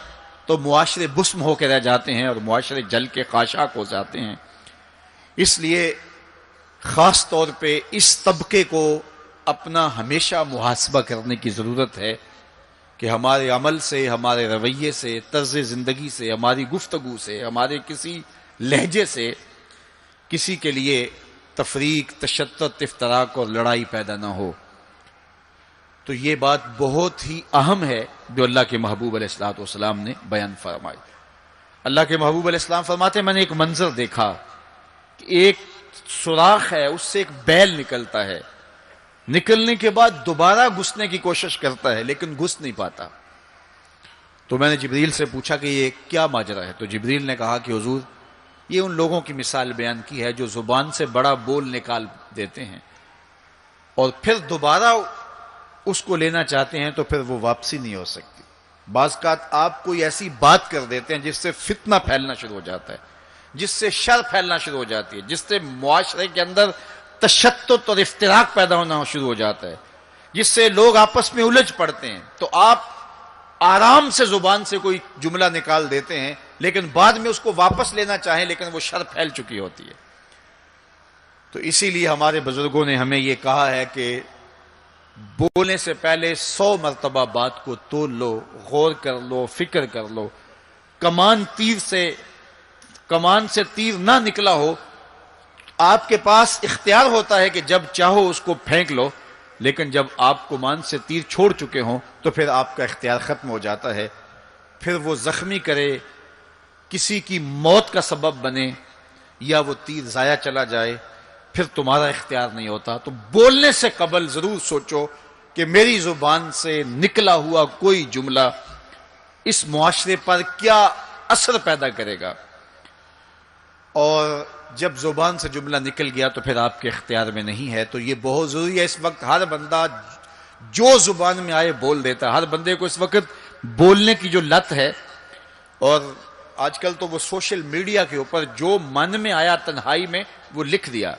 تو معاشرے بسم ہو کے رہ جاتے ہیں اور معاشرے جل کے خاشاک ہو جاتے ہیں۔ اس لیے خاص طور پہ اس طبقے کو اپنا ہمیشہ محاسبہ کرنے کی ضرورت ہے کہ ہمارے عمل سے، ہمارے رویے سے، طرز زندگی سے، ہماری گفتگو سے، ہمارے کسی لہجے سے کسی کے لیے تفریق، تشدد، افتراق اور لڑائی پیدا نہ ہو۔ تو یہ بات بہت ہی اہم ہے جو اللہ کے محبوب علیہ الصلوۃ والسلام نے بیان فرمائی۔ اللہ کے محبوب علیہ السلام فرماتے ہیں میں نے ایک منظر دیکھا کہ ایک سوراخ ہے، اس سے ایک بیل نکلتا ہے، نکلنے کے بعد دوبارہ گھسنے کی کوشش کرتا ہے لیکن گھس نہیں پاتا۔ تو میں نے جبریل سے پوچھا کہ یہ کیا ماجرا ہے؟ تو جبریل نے کہا کہ حضور یہ ان لوگوں کی مثال بیان کی ہے جو زبان سے بڑا بول نکال دیتے ہیں اور پھر دوبارہ اس کو لینا چاہتے ہیں تو پھر وہ واپسی نہیں ہو سکتی۔ بعض اوقات آپ کوئی ایسی بات کر دیتے ہیں جس سے فتنہ پھیلنا شروع ہو جاتا ہے، جس سے شر پھیلنا شروع ہو جاتی ہے، جس سے معاشرے کے اندر تشدد اور افتراق پیدا ہونا شروع ہو جاتا ہے، جس سے لوگ آپس میں الجھ پڑتے ہیں۔ تو آپ آرام سے زبان سے کوئی جملہ نکال دیتے ہیں لیکن بعد میں اس کو واپس لینا چاہیں لیکن وہ شر پھیل چکی ہوتی ہے۔ تو اسی لیے ہمارے بزرگوں نے ہمیں یہ کہا ہے کہ بولنے سے پہلے 100 مرتبہ بات کو تول لو، غور کر لو، فکر کر لو۔ کمان سے تیر نہ نکلا ہو، آپ کے پاس اختیار ہوتا ہے کہ جب چاہو اس کو پھینک لو، لیکن جب آپ کمان سے تیر چھوڑ چکے ہوں تو پھر آپ کا اختیار ختم ہو جاتا ہے۔ پھر وہ زخمی کرے، کسی کی موت کا سبب بنے، یا وہ تیر ضائع چلا جائے، پھر تمہارا اختیار نہیں ہوتا۔ تو بولنے سے قبل ضرور سوچو کہ میری زبان سے نکلا ہوا کوئی جملہ اس معاشرے پر کیا اثر پیدا کرے گا، اور جب زبان سے جملہ نکل گیا تو پھر آپ کے اختیار میں نہیں ہے۔ تو یہ بہت ضروری ہے۔ اس وقت ہر بندہ جو زبان میں آئے بول دیتا ہے، ہر بندے کو اس وقت بولنے کی جو لت ہے، اور آج کل تو وہ سوشل میڈیا کے اوپر جو من میں آیا تنہائی میں وہ لکھ دیا،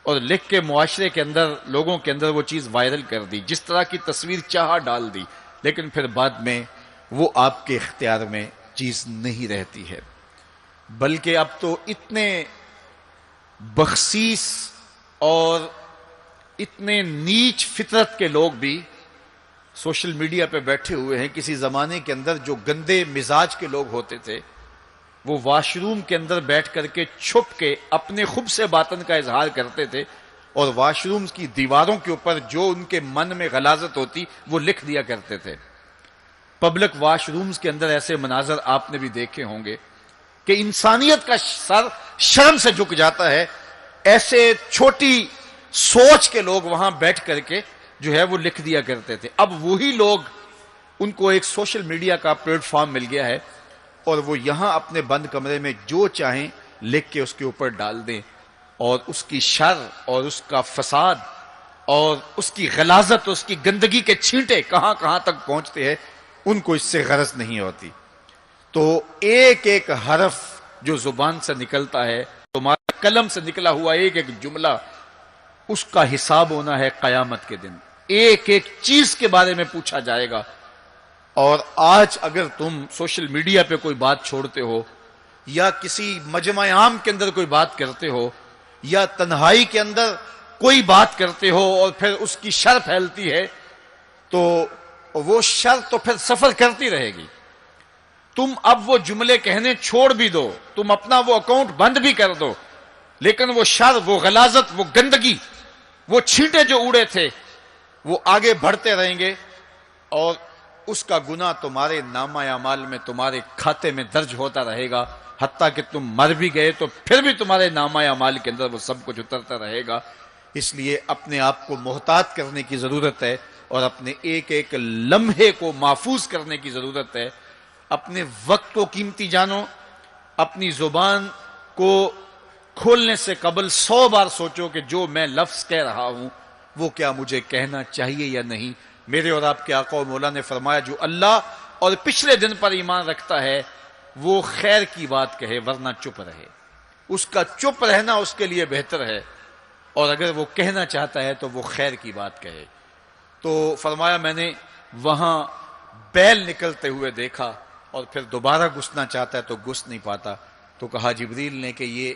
اور لکھ کے معاشرے کے اندر لوگوں کے اندر وہ چیز وائرل کر دی، جس طرح کی تصویر چاہا ڈال دی، لیکن پھر بعد میں وہ آپ کے اختیار میں چیز نہیں رہتی ہے۔ بلکہ اب تو اتنے بخسیس اور اتنے نیچ فطرت کے لوگ بھی سوشل میڈیا پہ بیٹھے ہوئے ہیں. کسی زمانے کے اندر جو گندے مزاج کے لوگ ہوتے تھے وہ واش روم کے اندر بیٹھ کر کے چھپ کے اپنے خب سے باطن کا اظہار کرتے تھے اور واش روم کی دیواروں کے اوپر جو ان کے من میں غلاظت ہوتی وہ لکھ دیا کرتے تھے. پبلک واش رومز کے اندر ایسے مناظر آپ نے بھی دیکھے ہوں گے کہ انسانیت کا سر شرم سے جھک جاتا ہے. ایسے چھوٹی سوچ کے لوگ وہاں بیٹھ کر کے جو ہے وہ لکھ دیا کرتے تھے. اب وہی لوگ، ان کو ایک سوشل میڈیا کا پلیٹ فارم مل گیا ہے اور وہ یہاں اپنے بند کمرے میں جو چاہیں لکھ کے اس کے اوپر ڈال دیں، اور اس کی شر اور اس کا فساد اور اس کی غلاظت، اس کی گندگی کے چھینٹے کہاں کہاں تک پہنچتے ہیں ان کو اس سے غرض نہیں ہوتی. تو ایک ایک حرف جو زبان سے نکلتا ہے، تمہارے قلم سے نکلا ہوا ایک ایک جملہ، اس کا حساب ہونا ہے قیامت کے دن. ایک ایک چیز کے بارے میں پوچھا جائے گا. اور آج اگر تم سوشل میڈیا پہ کوئی بات چھوڑتے ہو یا کسی مجمع عام کے اندر کوئی بات کرتے ہو یا تنہائی کے اندر کوئی بات کرتے ہو اور پھر اس کی شر پھیلتی ہے، تو وہ شر تو پھر سفر کرتی رہے گی. تم اب وہ جملے کہنے چھوڑ بھی دو، تم اپنا وہ اکاؤنٹ بند بھی کر دو، لیکن وہ شر، وہ غلاظت، وہ گندگی، وہ چھینٹے جو اڑے تھے وہ آگے بڑھتے رہیں گے اور اس کا گناہ تمہارے نامہ اعمال میں، تمہارے کھاتے میں درج ہوتا رہے گا. حتیٰ کہ تم مر بھی گئے تو پھر بھی تمہارے نامہ اعمال کے اندر وہ سب کچھ اترتا رہے گا. اس لیے اپنے آپ کو محتاط کرنے کی ضرورت ہے اور اپنے ایک ایک لمحے کو محفوظ کرنے کی ضرورت ہے. اپنے وقت کو قیمتی جانو. اپنی زبان کو کھولنے سے قبل 100 بار سوچو کہ جو میں لفظ کہہ رہا ہوں وہ کیا مجھے کہنا چاہیے یا نہیں. میرے اور آپ کے آقا و مولا نے فرمایا جو اللہ اور پچھلے دن پر ایمان رکھتا ہے وہ خیر کی بات کہے ورنہ چپ رہے. اس کا چپ رہنا اس کے لیے بہتر ہے، اور اگر وہ کہنا چاہتا ہے تو وہ خیر کی بات کہے. تو فرمایا میں نے وہاں بیل نکلتے ہوئے دیکھا اور پھر دوبارہ گھسنا چاہتا ہے تو گھس نہیں پاتا. تو کہا جبریل نے کہ یہ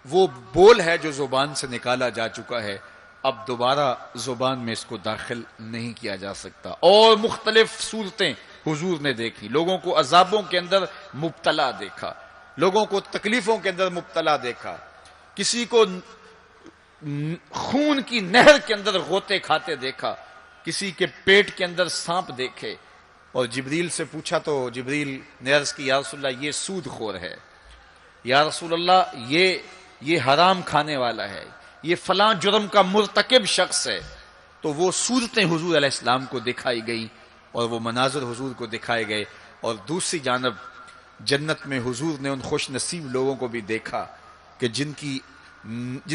وہ بول ہے جو زبان سے نکالا جا چکا ہے، اب دوبارہ زبان میں اس کو داخل نہیں کیا جا سکتا. اور مختلف صورتیں حضور نے دیکھی. لوگوں کو عذابوں کے اندر مبتلا دیکھا، لوگوں کو تکلیفوں کے اندر مبتلا دیکھا، کسی کو خون کی نہر کے اندر غوطے کھاتے دیکھا، کسی کے پیٹ کے اندر سانپ دیکھے. اور جبریل سے پوچھا تو جبریل نے عرض کی یا رسول اللہ یہ سود خور ہے، یا رسول اللہ یہ حرام کھانے والا ہے، یہ فلاں جرم کا مرتکب شخص ہے. تو وہ صورتیں حضور علیہ السلام کو دکھائی گئی اور وہ مناظر حضور کو دکھائے گئے. اور دوسری جانب جنت میں حضور نے ان خوش نصیب لوگوں کو بھی دیکھا کہ جن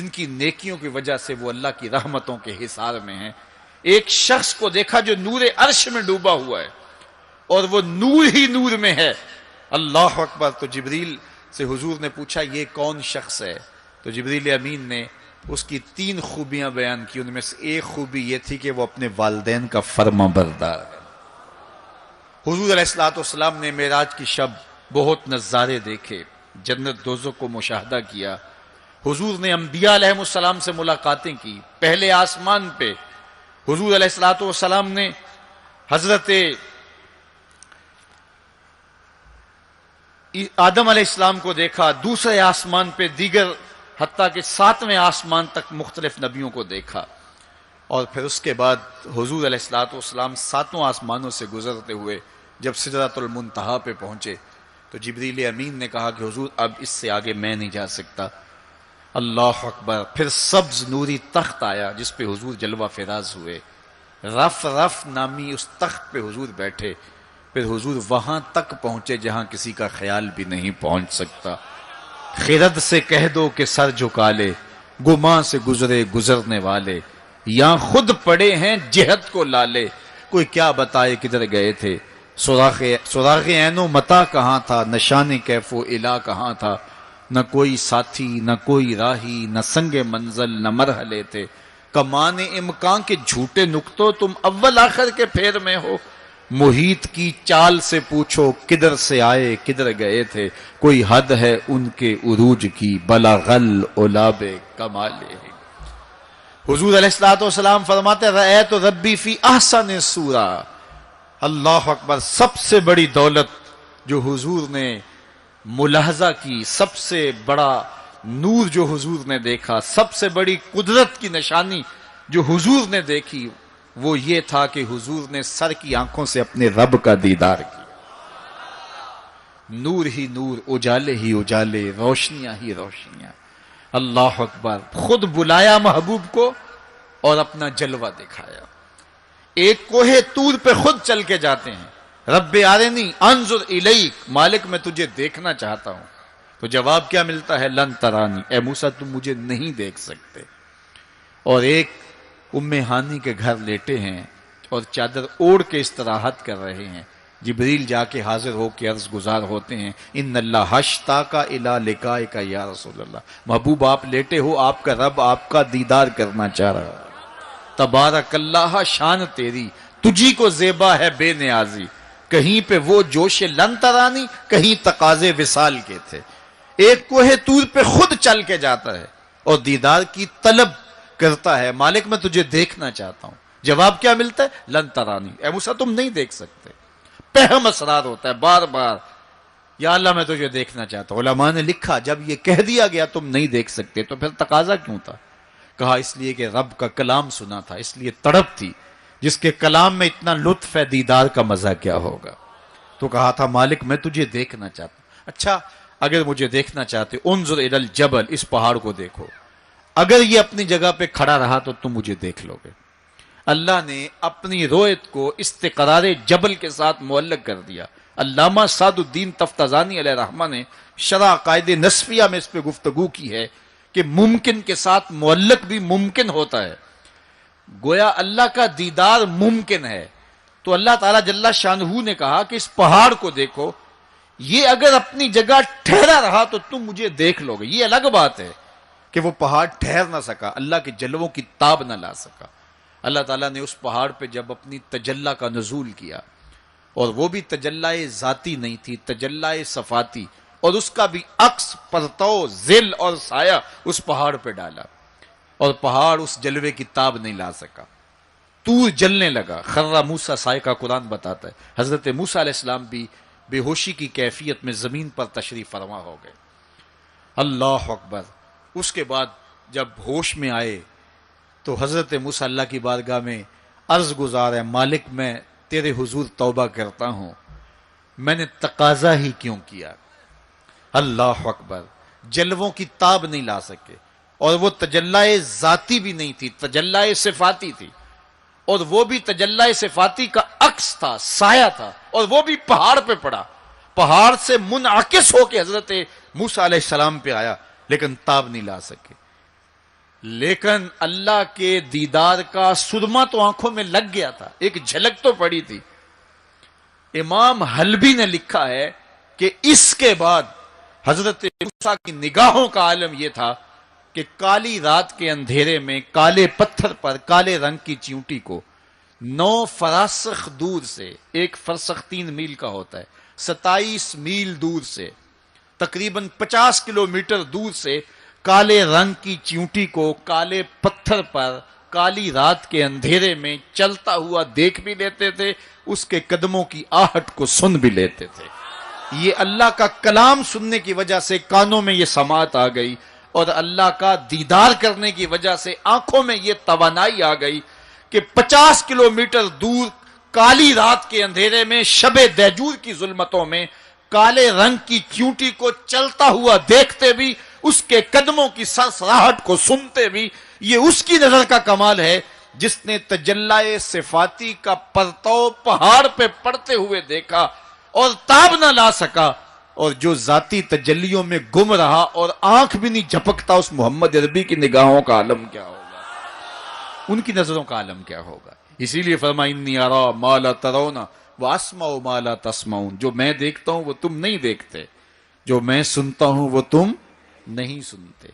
کی نیکیوں کی وجہ سے وہ اللہ کی رحمتوں کے حصار میں ہیں. ایک شخص کو دیکھا جو نور عرش میں ڈوبا ہوا ہے اور وہ نور ہی نور میں ہے. اللہ اکبر. تو جبریل سے حضور نے پوچھا یہ کون شخص ہے؟ تو جبریل امین نے اس کی 3 خوبیاں بیان کی. ان میں سے ایک خوبی یہ تھی کہ وہ اپنے والدین کا فرما بردار ہے. حضور علیہ الصلوۃ والسلام نے معراج کی شب بہت نظارے دیکھے، جنت دوزخ کو مشاہدہ کیا. حضور نے انبیاء علیہ السلام سے ملاقاتیں کی. پہلے آسمان پہ حضور علیہ الصلوۃ والسلام نے حضرت آدم علیہ السلام کو دیکھا. دوسرے آسمان پہ دیگر حتیٰ کہ 7ویں آسمان تک مختلف نبیوں کو دیکھا. اور پھر اس کے بعد حضور علیہ الصلوۃ والسلام 7 آسمانوں سے گزرتے ہوئے جب سدرۃ المنتہا پہ پہنچے تو جبریل امین نے کہا کہ حضور اب اس سے آگے میں نہیں جا سکتا. اللہ اکبر. پھر سبز نوری تخت آیا جس پہ حضور جلوہ فراز ہوئے. رف رف نامی اس تخت پہ حضور بیٹھے. پھر حضور وہاں تک پہنچے جہاں کسی کا خیال بھی نہیں پہنچ سکتا. خرد سے کہہ دو کہ سر جھکا لے، گماں سے گزرے گزرنے والے، یہاں خود پڑے ہیں جہت کو لالے. کوئی کیا بتائے کدھر گئے تھے، سراغ عین و متا کہاں تھا، نشان کیف و الا کہاں تھا. نہ کوئی ساتھی نہ کوئی راہی، نہ سنگ منزل نہ مرحلے تھے. کمان امکان کے جھوٹے نکتوں تم اول آخر کے پھیر میں ہو. محیط کی چال سے پوچھو کدھر سے آئے کدھر گئے تھے. کوئی حد ہے ان کے عروج کی، بلغل اولاب کمالے. حضور علیہ الصلوۃ والسلام فرماتے رأیت ربی فی احسن صورہ. اللہ اکبر، سب سے بڑی دولت جو حضور نے ملاحظہ کی، سب سے بڑا نور جو حضور نے دیکھا، سب سے بڑی قدرت کی نشانی جو حضور نے دیکھی، وہ یہ تھا کہ حضور نے سر کی آنکھوں سے اپنے رب کا دیدار کیا۔ نور ہی نور، اجالے ہی اجالے، روشنیاں ہی روشنیاں۔ اللہ اکبر، خود بلایا محبوب کو اور اپنا جلوہ دکھایا۔ ایک کوہ طور پہ خود چل کے جاتے ہیں، رب آرنی انظر الیک، مالک میں تجھے دیکھنا چاہتا ہوں۔ تو جواب کیا ملتا ہے؟ لن ترانی، اے موسیٰ تم مجھے نہیں دیکھ سکتے۔ اور ایک ام ہانی کے گھر لیٹے ہیں اور چادر اوڑھ کے استراحت کر رہے ہیں، جبریل جا کے حاضر ہو کے عرض گزار ہوتے ہیں، ان اللہ اشتاق الی لقائک یا رسول اللہ، محبوب آپ لیٹے ہو، آپ کا رب آپ کا دیدار کرنا چاہ رہا ہے۔ تبارک اللہ، شان تیری، تجھی کو زیبا ہے بے نیازی۔ کہیں پہ وہ جوش لن ترانی، کہیں تقاضے وصال کے تھے۔ ایک کوہ طور پہ خود چل کے جاتا ہے اور دیدار کی طلب کرتا ہے، مالک میں تجھے دیکھنا چاہتا ہوں۔ جواب کیا ملتا ہے؟ لن ترانی، اے موسیٰ تم نہیں دیکھ سکتے۔ پہم اسرار ہوتا ہے بار بار، یا اللہ میں تجھے دیکھنا چاہتا ہوں۔ علماء نے لکھا جب یہ کہہ دیا گیا تم نہیں دیکھ سکتے تو پھر تقاضا کیوں تھا؟ کہا اس لیے کہ رب کا کلام سنا تھا، اس لیے تڑپ تھی، جس کے کلام میں اتنا لطف ہے، دیدار کا مزہ کیا ہوگا۔ تو کہا تھا مالک میں تجھے دیکھنا چاہتا ہوں۔ اچھا اگر مجھے دیکھنا چاہتے، انظر الی الجبل، اس پہاڑ کو دیکھو، اگر یہ اپنی جگہ پہ کھڑا رہا تو تم مجھے دیکھ لو گے۔ اللہ نے اپنی رویت کو استقرار جبل کے ساتھ معلق کر دیا۔ علامہ سعد الدین تفتازانی علیہ رحمہ نے شرح عقائد نصفیہ میں اس پہ گفتگو کی ہے کہ ممکن کے ساتھ معلق بھی ممکن ہوتا ہے۔ گویا اللہ کا دیدار ممکن ہے، تو اللہ تعالیٰ جل شانہ نے کہا کہ اس پہاڑ کو دیکھو، یہ اگر اپنی جگہ ٹھہرا رہا تو تم مجھے دیکھ لو گے۔ یہ الگ بات ہے کہ وہ پہاڑ ٹھہر نہ سکا، اللہ کے جلووں کی تاب نہ لا سکا۔ اللہ تعالیٰ نے اس پہاڑ پہ جب اپنی تجلی کا نزول کیا، اور وہ بھی تجلی ذاتی نہیں تھی، تجلی صفاتی، اور اس کا بھی عکس، پرتو، ظل اور سایہ اس پہاڑ پہ ڈالا، اور پہاڑ اس جلوے کی تاب نہیں لا سکا۔ طور جلنے لگا، خر موسیٰ سائے کا قرآن بتاتا ہے۔ حضرت موسیٰ علیہ السلام بھی بے ہوشی کی کیفیت میں زمین پر تشریف فرما ہو گئے۔ اللہ اکبر۔ اس کے بعد جب ہوش میں آئے تو حضرت موسیٰ اللہ کی بارگاہ میں عرض گزار ہے، مالک میں تیرے حضور توبہ کرتا ہوں، میں نے تقاضا ہی کیوں کیا۔ اللہ اکبر۔ جلووں کی تاب نہیں لا سکے، اور وہ تجلی ذاتی بھی نہیں تھی، تجلی صفاتی تھی، اور وہ بھی تجلی صفاتی کا عکس تھا، سایہ تھا، اور وہ بھی پہاڑ پہ پڑا، پہاڑ سے منعکس ہو کے حضرت موسیٰ علیہ السلام پہ آیا، لیکن تاب نہیں لا سکے۔ لیکن اللہ کے دیدار کا سرما تو آنکھوں میں لگ گیا تھا، ایک جھلک تو پڑی تھی۔ امام حلبی نے لکھا ہے کہ اس کے بعد حضرت موسیٰ کی نگاہوں کا عالم یہ تھا کہ کالی رات کے اندھیرے میں کالے پتھر پر کالے رنگ کی چیونٹی کو 9 فراسخ دور سے، ایک فرسخ 3 میل کا ہوتا ہے، 27 میل دور سے، تقریباً 50 کلومیٹر دور سے کالے رنگ کی چیونٹی کو کالے پتھر پر کالی رات کے اندھیرے میں چلتا ہوا دیکھ بھی لیتے تھے، اس کے قدموں کی آہٹ کو سن بھی لیتے تھے۔ یہ اللہ کا کلام سننے کی وجہ سے کانوں میں یہ سماعت آ گئی، اور اللہ کا دیدار کرنے کی وجہ سے آنکھوں میں یہ توانائی آ گئی کہ 50 کلومیٹر دور کالی رات کے اندھیرے میں، شب دیجور کی ظلمتوں میں، کالے رنگ کی چیونٹی کو چلتا ہوا دیکھتے بھی، اس کے قدموں کی سرسراہٹ کو سنتے بھی۔ یہ اس کی نظر کا کمال ہے جس نے تجلی صفاتی کا پرتو پہاڑ پہ پڑتے ہوئے دیکھا اور تاب نہ لا سکا، اور جو ذاتی تجلیوں میں گم رہا اور آنکھ بھی نہیں جھپکتا، اس محمد عربی کی نگاہوں کا عالم کیا ہوگا، ان کی نظروں کا عالم کیا ہوگا۔ اسی لیے فرمایا انی ارا ما لا ترون واسمع ما لا تسمعون، جو میں دیکھتا ہوں وہ تم نہیں دیکھتے، جو میں سنتا ہوں وہ تم نہیں سنتے۔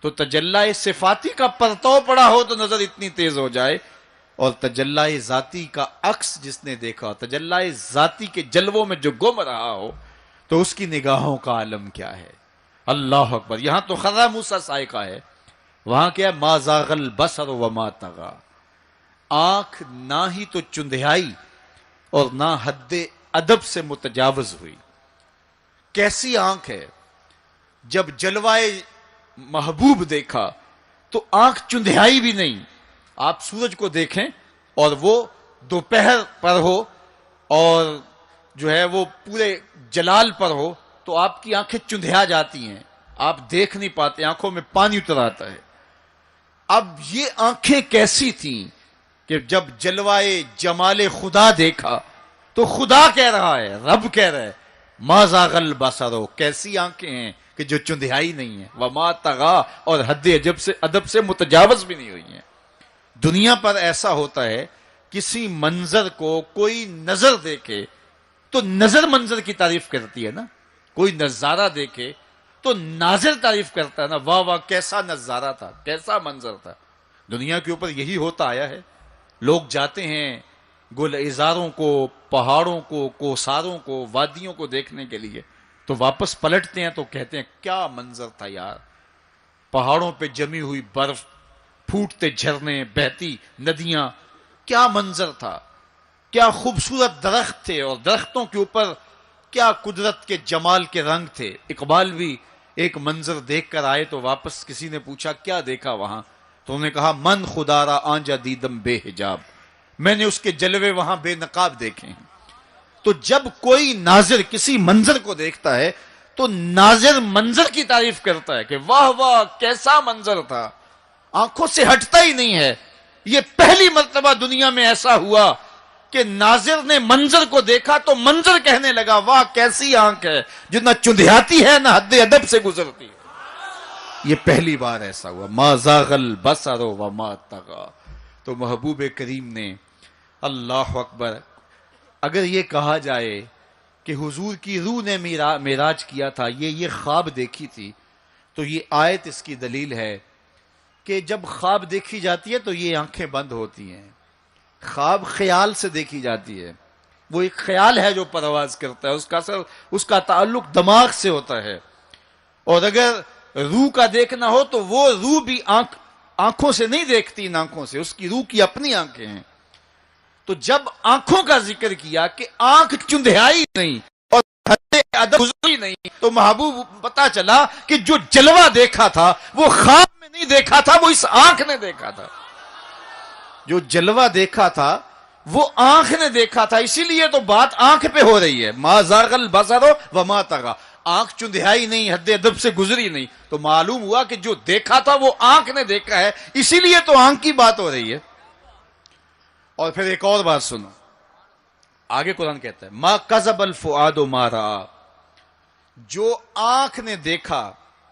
تو تجلی صفاتی کا پرتو پڑا ہو تو نظر اتنی تیز ہو جائے، اور تجلی ذاتی کا عکس جس نے دیکھا، تجلی ذاتی کے جلووں میں جو گم رہا ہو، تو اس کی نگاہوں کا عالم کیا ہے۔ اللہ اکبر۔ یہاں تو خرا موسیٰ سائقہ ہے، وہاں کیا ما زاغ البصر وما طغى، آنکھ نہ ہی تو چندھیائی اور نہ حد ادب سے متجاوز ہوئی۔ کیسی آنکھ ہے، جب جلوائے محبوب دیکھا تو آنکھ چندھیائی بھی نہیں۔ آپ سورج کو دیکھیں اور وہ دوپہر پر ہو اور جو ہے وہ پورے جلال پر ہو تو آپ کی آنکھیں چندھیا جاتی ہیں، آپ دیکھ نہیں پاتے، آنکھوں میں پانی اتر آتا ہے۔ اب یہ آنکھیں کیسی تھیں کہ جب جلوائے جمال خدا دیکھا تو خدا کہہ رہا ہے، رب کہہ رہا ہے ما زاغ البصر، کیسی آنکھیں ہیں کہ جو چندھیائی نہیں ہیں، وما طغی، اور حد ادب سے متجاوز بھی نہیں ہوئی ہیں۔ دنیا پر ایسا ہوتا ہے، کسی منظر کو کوئی نظر دیکھے تو نظر منظر کی تعریف کرتی ہے نا، کوئی نظارہ دیکھے تو ناظر تعریف کرتا ہے نا، واہ واہ کیسا نظارہ تھا، کیسا منظر تھا۔ دنیا کے اوپر یہی ہوتا آیا ہے، لوگ جاتے ہیں گلزاروں کو، پہاڑوں کو، کوساروں کو، وادیوں کو دیکھنے کے لیے، تو واپس پلٹتے ہیں تو کہتے ہیں کیا منظر تھا یار، پہاڑوں پہ جمی ہوئی برف، پھوٹتے جھرنے، بہتی ندیاں، کیا منظر تھا، کیا خوبصورت درخت تھے، اور درختوں کے اوپر کیا قدرت کے جمال کے رنگ تھے۔ اقبال بھی ایک منظر دیکھ کر آئے تو واپس کسی نے پوچھا کیا دیکھا وہاں، تو انہوں نے کہا من خدا را آنجا دیدم بے حجاب، میں نے اس کے جلوے وہاں بے نقاب دیکھے ہیں۔ تو جب کوئی ناظر کسی منظر کو دیکھتا ہے تو ناظر منظر کی تعریف کرتا ہے کہ واہ واہ کیسا منظر تھا، آنکھوں سے ہٹتا ہی نہیں ہے۔ یہ پہلی مرتبہ دنیا میں ایسا ہوا کہ ناظر نے منظر کو دیکھا تو منظر کہنے لگا واہ کیسی آنکھ ہے جو نہ چندھیاتی ہے نہ حد ادب سے گزرتی ہے۔ یہ پہلی بار ایسا ہوا، ما زاغ البصر وما طغی۔ تو محبوب کریم نے، اللہ اکبر، اگر یہ کہا جائے کہ حضور کی روح نے معراج کیا تھا، یہ خواب دیکھی تھی، تو یہ آیت اس کی دلیل ہے کہ جب خواب دیکھی جاتی ہے تو یہ آنکھیں بند ہوتی ہیں۔ خواب خیال سے دیکھی جاتی ہے، وہ ایک خیال ہے جو پرواز کرتا ہے، اس کا تعلق دماغ سے ہوتا ہے، اور اگر روح کا دیکھنا ہو تو وہ روح بھی آنکھوں سے نہیں دیکھتی، ان آنکھوں سے، اس کی روح کی اپنی آنکھیں ہیں۔ تو جب آنکھوں کا ذکر کیا کہ آنکھ چندھیائی نہیں اور حد ادب گزری نہیں، تو محبوب پتا چلا کہ جو جلوہ دیکھا تھا وہ خواب میں نہیں دیکھا تھا، وہ اس آنکھ نے دیکھا تھا۔ جو جلوہ دیکھا تھا وہ آنکھ نے دیکھا تھا، اسی لیے تو بات آنکھ پہ ہو رہی ہے، ما زاغ البصر وما طغی، آنکھ چندھیائی نہیں، حد ادب سے گزری نہیں، تو معلوم ہوا کہ جو دیکھا تھا وہ آنکھ نے دیکھا ہے، اسی لیے تو آنکھ کی بات ہو رہی ہے۔ اور پھر ایک اور بات سنو، آگے قرآن کہتا ہے ما کذب الفؤاد ما رأى، جو آنکھ نے دیکھا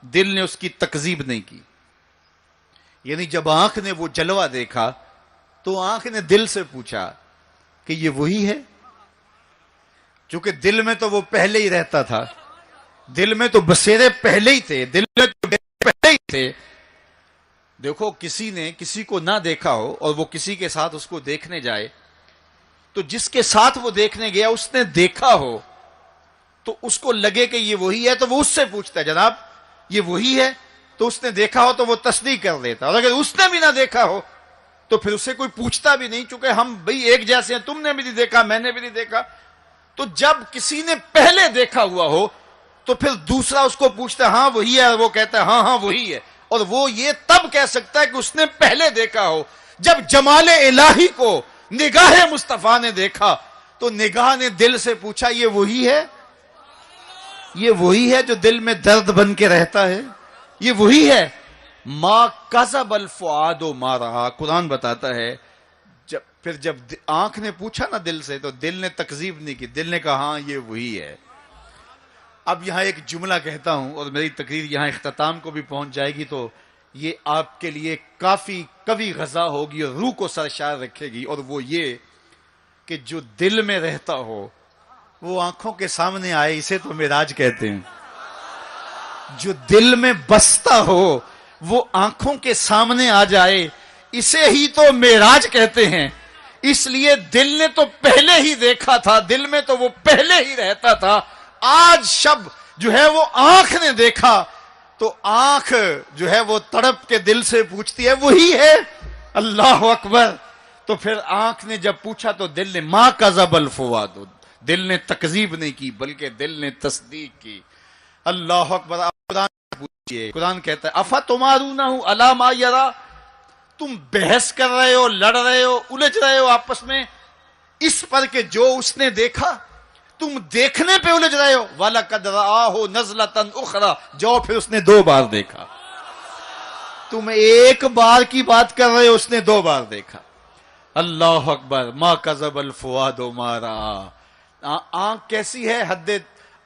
دل نے اس کی تکذیب نہیں کی۔ یعنی جب آنکھ نے وہ جلوہ دیکھا تو آنکھ نے دل سے پوچھا کہ یہ وہی ہے، چونکہ دل میں تو وہ پہلے ہی رہتا تھا، دل میں تو بسیرے پہلے ہی تھے، دل میں تو پہلے ہی تھے۔ دیکھو کسی نے کسی کو نہ دیکھا ہو اور وہ کسی کے ساتھ اس کو دیکھنے جائے، تو جس کے ساتھ وہ دیکھنے گیا اس نے دیکھا ہو تو اس کو لگے کہ یہ وہی ہے، تو وہ اس سے پوچھتا ہے جناب یہ وہی ہے، تو اس نے دیکھا ہو تو وہ تصدیق کر دیتا، اور اگر اس نے بھی نہ دیکھا ہو تو پھر اسے کوئی پوچھتا بھی نہیں، چونکہ ہم بھئی ایک جیسے ہیں، تم نے بھی نہیں دیکھا میں نے بھی نہیں دیکھا۔ تو جب کسی نے پہلے دیکھا ہوا ہو تو پھر دوسرا اس کو پوچھتا ہے ہاں وہی ہے، اور وہ کہتا ہے ہاں ہاں وہی ہے، اور وہ یہ تب کہہ سکتا ہے کہ اس نے پہلے دیکھا ہو۔ جب جمال الہی کو نگاہ مصطفیٰ نے دیکھا تو نگاہ نے دل سے پوچھا یہ وہی ہے، یہ وہی ہے جو دل میں درد بن کے رہتا ہے، یہ وہی ہے۔ ما کذب الفؤاد ما رأى، قرآن بتاتا ہے جب آنکھ نے پوچھا نا دل سے تو دل نے تکذیب نہیں کی، دل نے کہا ہاں یہ وہی ہے۔ اب یہاں ایک جملہ کہتا ہوں اور میری تقریر یہاں اختتام کو بھی پہنچ جائے گی، تو یہ آپ کے لیے کافی قوی غذا ہوگی اور روح کو سرشار رکھے گی، اور وہ یہ کہ جو دل میں رہتا ہو وہ آنکھوں کے سامنے آئے، اسے تو معراج کہتے ہیں۔ جو دل میں بستا ہو وہ آنکھوں کے سامنے آ جائے، اسے ہی تو معراج کہتے ہیں۔ اس لیے دل نے تو پہلے ہی دیکھا تھا، دل میں تو وہ پہلے ہی رہتا تھا، آج شب جو ہے وہ آنکھ نے دیکھا تو آنکھ جو ہے وہ تڑپ کے دل سے پوچھتی ہے وہی ہے۔ اللہ اکبر، تو پھر آنکھ نے جب پوچھا تو دل نے ما کذب الفؤاد، دل نے تکذیب نہیں کی بلکہ دل نے تصدیق کی۔ اللہ اکبر۔ آپ قرآن پوچھئے، قرآن کہتا ہے افتمارونہ علی ما یری، تم بحث کر رہے ہو، لڑ رہے ہو، الجھ رہے ہو آپس میں اس پر کہ جو اس نے دیکھا، تم دیکھنے پہ الجھ رہے ہو۔ وَلَقَدْ رَآهُ نَزْلَةً أُخْرَى، جو پھر اس نے 2 بار دیکھا۔ تم ایک بار کی بات کر رہے ہو، اس نے 2 بار دیکھا۔ اللہ اکبر۔ ما کذب الفؤاد ما رأى۔ آنکھ کیسی ہے؟ حد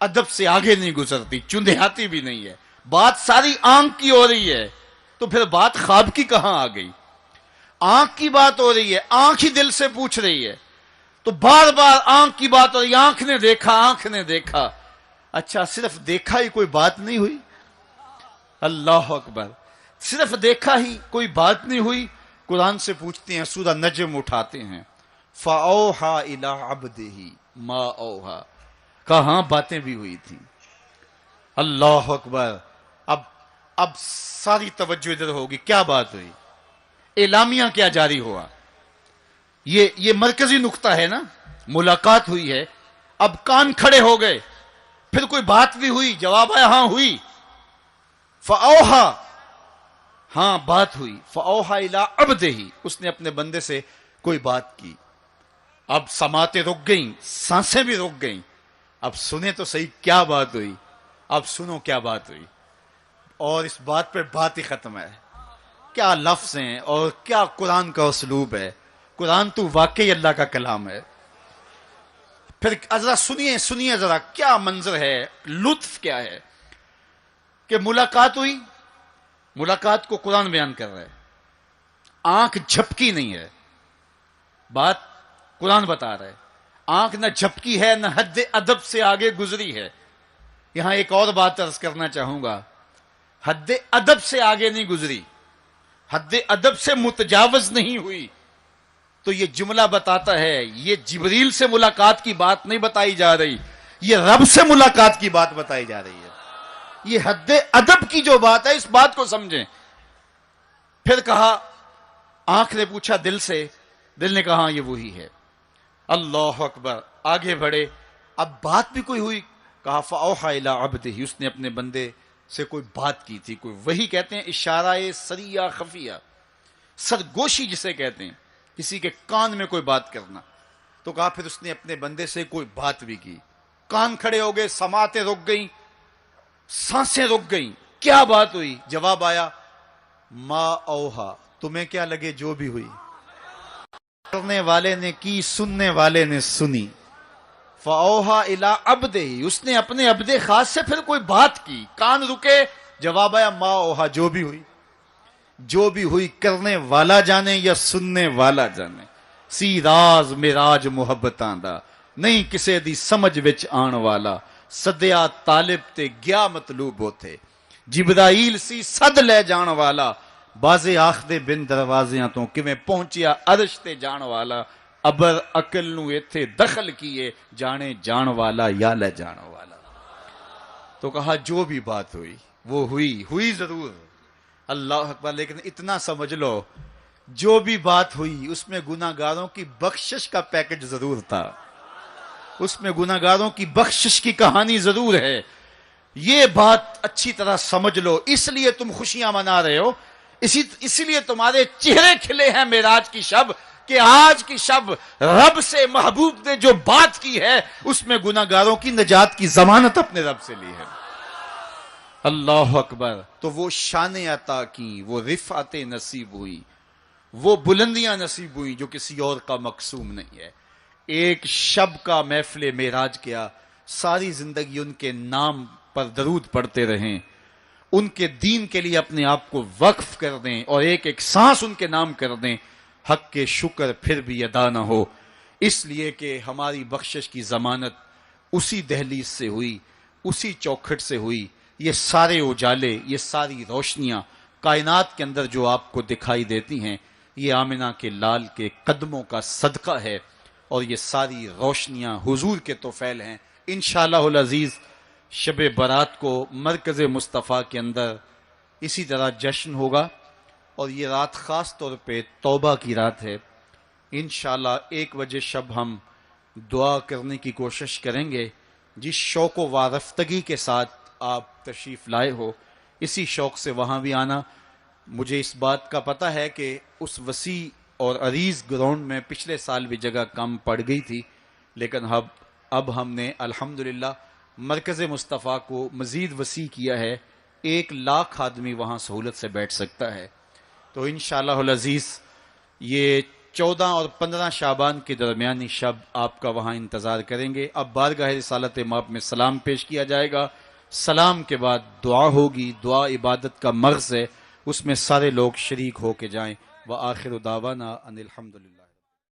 ادب سے آگے نہیں گزرتی، چندیاتی بھی نہیں ہے، بات ساری آنکھ کی ہو رہی ہے، تو پھر بات خواب کی کہاں آ گئی؟ آنکھ کی بات ہو رہی ہے، آنکھ ہی دل سے پوچھ رہی ہے، تو بار بار آنکھ کی بات ہو رہی ہے، آنکھ نے دیکھا، آنکھ نے دیکھا۔ اچھا صرف دیکھا ہی کوئی بات نہیں ہوئی؟ اللہ اکبر۔ صرف دیکھا ہی کوئی بات نہیں ہوئی؟ قرآن سے پوچھتے ہیں، سورہ نجم اٹھاتے ہیں، فَأَوْحَى إِلَىٰ عَبْدِهِ مَا أَوْحَىٰ، کہاں باتیں بھی ہوئی تھیں۔ اللہ اکبر۔ اب ساری توجہ ادھر ہوگی، کیا بات ہوئی؟ اعلامیہ کیا جاری ہوا؟ یہ مرکزی نقطہ ہے نا، ملاقات ہوئی ہے، اب کان کھڑے ہو گئے، پھر کوئی بات بھی ہوئی، جواب آیا ہاں ہوئی۔ فَأَوْحَىٰ، ہاں بات ہوئی، فَأَوْحَىٰ إِلَىٰ عَبْدِهِ، اس نے اپنے بندے سے کوئی بات کی۔ اب سماعتیں رک گئیں، سانسیں بھی رک گئیں، اب سنیں تو صحیح کیا بات ہوئی، اب سنو کیا بات ہوئی۔ اور اس بات پہ بات ہی ختم ہے۔ کیا لفظ ہیں اور کیا قرآن کا اسلوب ہے، قرآن تو واقعی اللہ کا کلام ہے۔ پھر ذرا سنیے ذرا کیا منظر ہے، لطف کیا ہے کہ ملاقات ہوئی۔ ملاقات کو قرآن بیان کر رہا ہے، آنکھ جھپکی نہیں ہے، بات قرآن بتا رہا ہے، آنکھ نہ جھپکی ہے نہ حد ادب سے آگے گزری ہے۔ یہاں ایک اور بات عرض کرنا چاہوں گا، حد ادب سے آگے نہیں گزری، حد ادب سے متجاوز نہیں ہوئی، تو یہ جملہ بتاتا ہے یہ جبریل سے ملاقات کی بات نہیں بتائی جا رہی، یہ رب سے ملاقات کی بات بتائی جا رہی ہے۔ یہ حد ادب کی جو بات ہے، اس بات کو سمجھیں۔ پھر کہا، آنکھ نے پوچھا دل سے، دل نے کہا یہ وہی ہے۔ اللہ اکبر۔ آگے بڑھے، اب بات بھی کوئی ہوئی، کہا فَأَوْحَىٰ إِلَىٰ عَبْدِهِ، اس نے اپنے بندے سے کوئی بات کی تھی، کوئی وہی کہتے ہیں اشارہ سریہ خفیہ، سرگوشی جسے کہتے ہیں، کسی کے کان میں کوئی بات کرنا۔ تو کہا پھر اس نے اپنے بندے سے کوئی بات بھی کی، کان کھڑے ہو گئے، سماعتیں رک گئیں، سانسیں رک گئیں، کیا بات ہوئی؟ جواب آیا ما اوہا، تمہیں کیا لگے جو بھی ہوئی، کرنے والے نے کی، سننے والے نے سنی۔ فَأَوْحَىٰ إِلَىٰ عَبْدِهِ، اس نے اپنے عبد خاص سے پھر کوئی بات کی، کان رکے، جواب آیا ما اوہا، جو بھی ہوئی، جو بھی ہوئی کرنے والا جانے یا سننے والا جانے۔ سی راز میراج محبتاں دا، نہیں کسے دی سمجھ وچ آن والا، سدیا طالب تے گیا مطلوب ہوتے، جبرائیل سی صد لے جان والا، بازے آخدے بن دروازیاں تو کیویں پہنچیا عرش تے جان والا، ابر عقل نو ایتھے دخل کیے، جانے جان والا یا لے جان والا۔ تو کہا جو بھی بات ہوئی وہ ہوئی ضرور، اللہ اکبر، لیکن اتنا سمجھ لو جو بھی بات ہوئی اس میں گناہ گاروں کی بخشش کا پیکج ضرور تھا، اس میں گناہ گاروں کی بخشش کی کہانی ضرور ہے۔ یہ بات اچھی طرح سمجھ لو، اس لیے تم خوشیاں منا رہے ہو، اسی لیے تمہارے چہرے کھلے ہیں معراج کی شب، کہ آج کی شب رب سے محبوب نے جو بات کی ہے اس میں گناہ گاروں کی نجات کی ضمانت اپنے رب سے لی ہے۔ اللہ اکبر۔ تو وہ شان عطا کی، وہ رفعت نصیب ہوئی، وہ بلندیاں نصیب ہوئی جو کسی اور کا مقسوم نہیں ہے۔ ایک شب کا محفل معراج کیا، ساری زندگی ان کے نام پر درود پڑھتے رہیں، ان کے دین کے لیے اپنے آپ کو وقف کر دیں اور ایک ایک سانس ان کے نام کر دیں، حق کے شکر پھر بھی ادا نہ ہو، اس لیے کہ ہماری بخشش کی ضمانت اسی دہلیز سے ہوئی، اسی چوکھٹ سے ہوئی۔ یہ سارے اجالے، یہ ساری روشنیاں کائنات کے اندر جو آپ کو دکھائی دیتی ہیں، یہ آمنہ کے لال کے قدموں کا صدقہ ہے، اور یہ ساری روشنیاں حضور کے طفیل ہیں۔ انشاءاللہ العزیز شب برات کو مرکز مصطفیٰ کے اندر اسی طرح جشن ہوگا، اور یہ رات خاص طور پہ توبہ کی رات ہے۔ انشاءاللہ 1 بجے شب ہم دعا کرنے کی کوشش کریں گے. جس شوق و وارفتگی کے ساتھ آپ تشریف لائے ہو اسی شوق سے وہاں بھی آنا. مجھے اس بات کا پتہ ہے کہ اس وسیع اور عریض گراؤنڈ میں پچھلے سال بھی جگہ کم پڑ گئی تھی، لیکن اب ہم نے الحمدللہ مرکز مصطفیٰ کو مزید وسیع کیا ہے. 1,00,000 آدمی وہاں سہولت سے بیٹھ سکتا ہے. تو انشاءاللہ العزیز یہ 14 اور 15 شعبان کے درمیانی شب آپ کا وہاں انتظار کریں گے. اب بارگاہ رسالت مآب میں سلام پیش کیا جائے گا. سلام کے بعد دعا ہوگی. دعا عبادت کا مغز ہے، اس میں سارے لوگ شریک ہو کے جائیں. وآخر دعوانا ان الحمدللہ.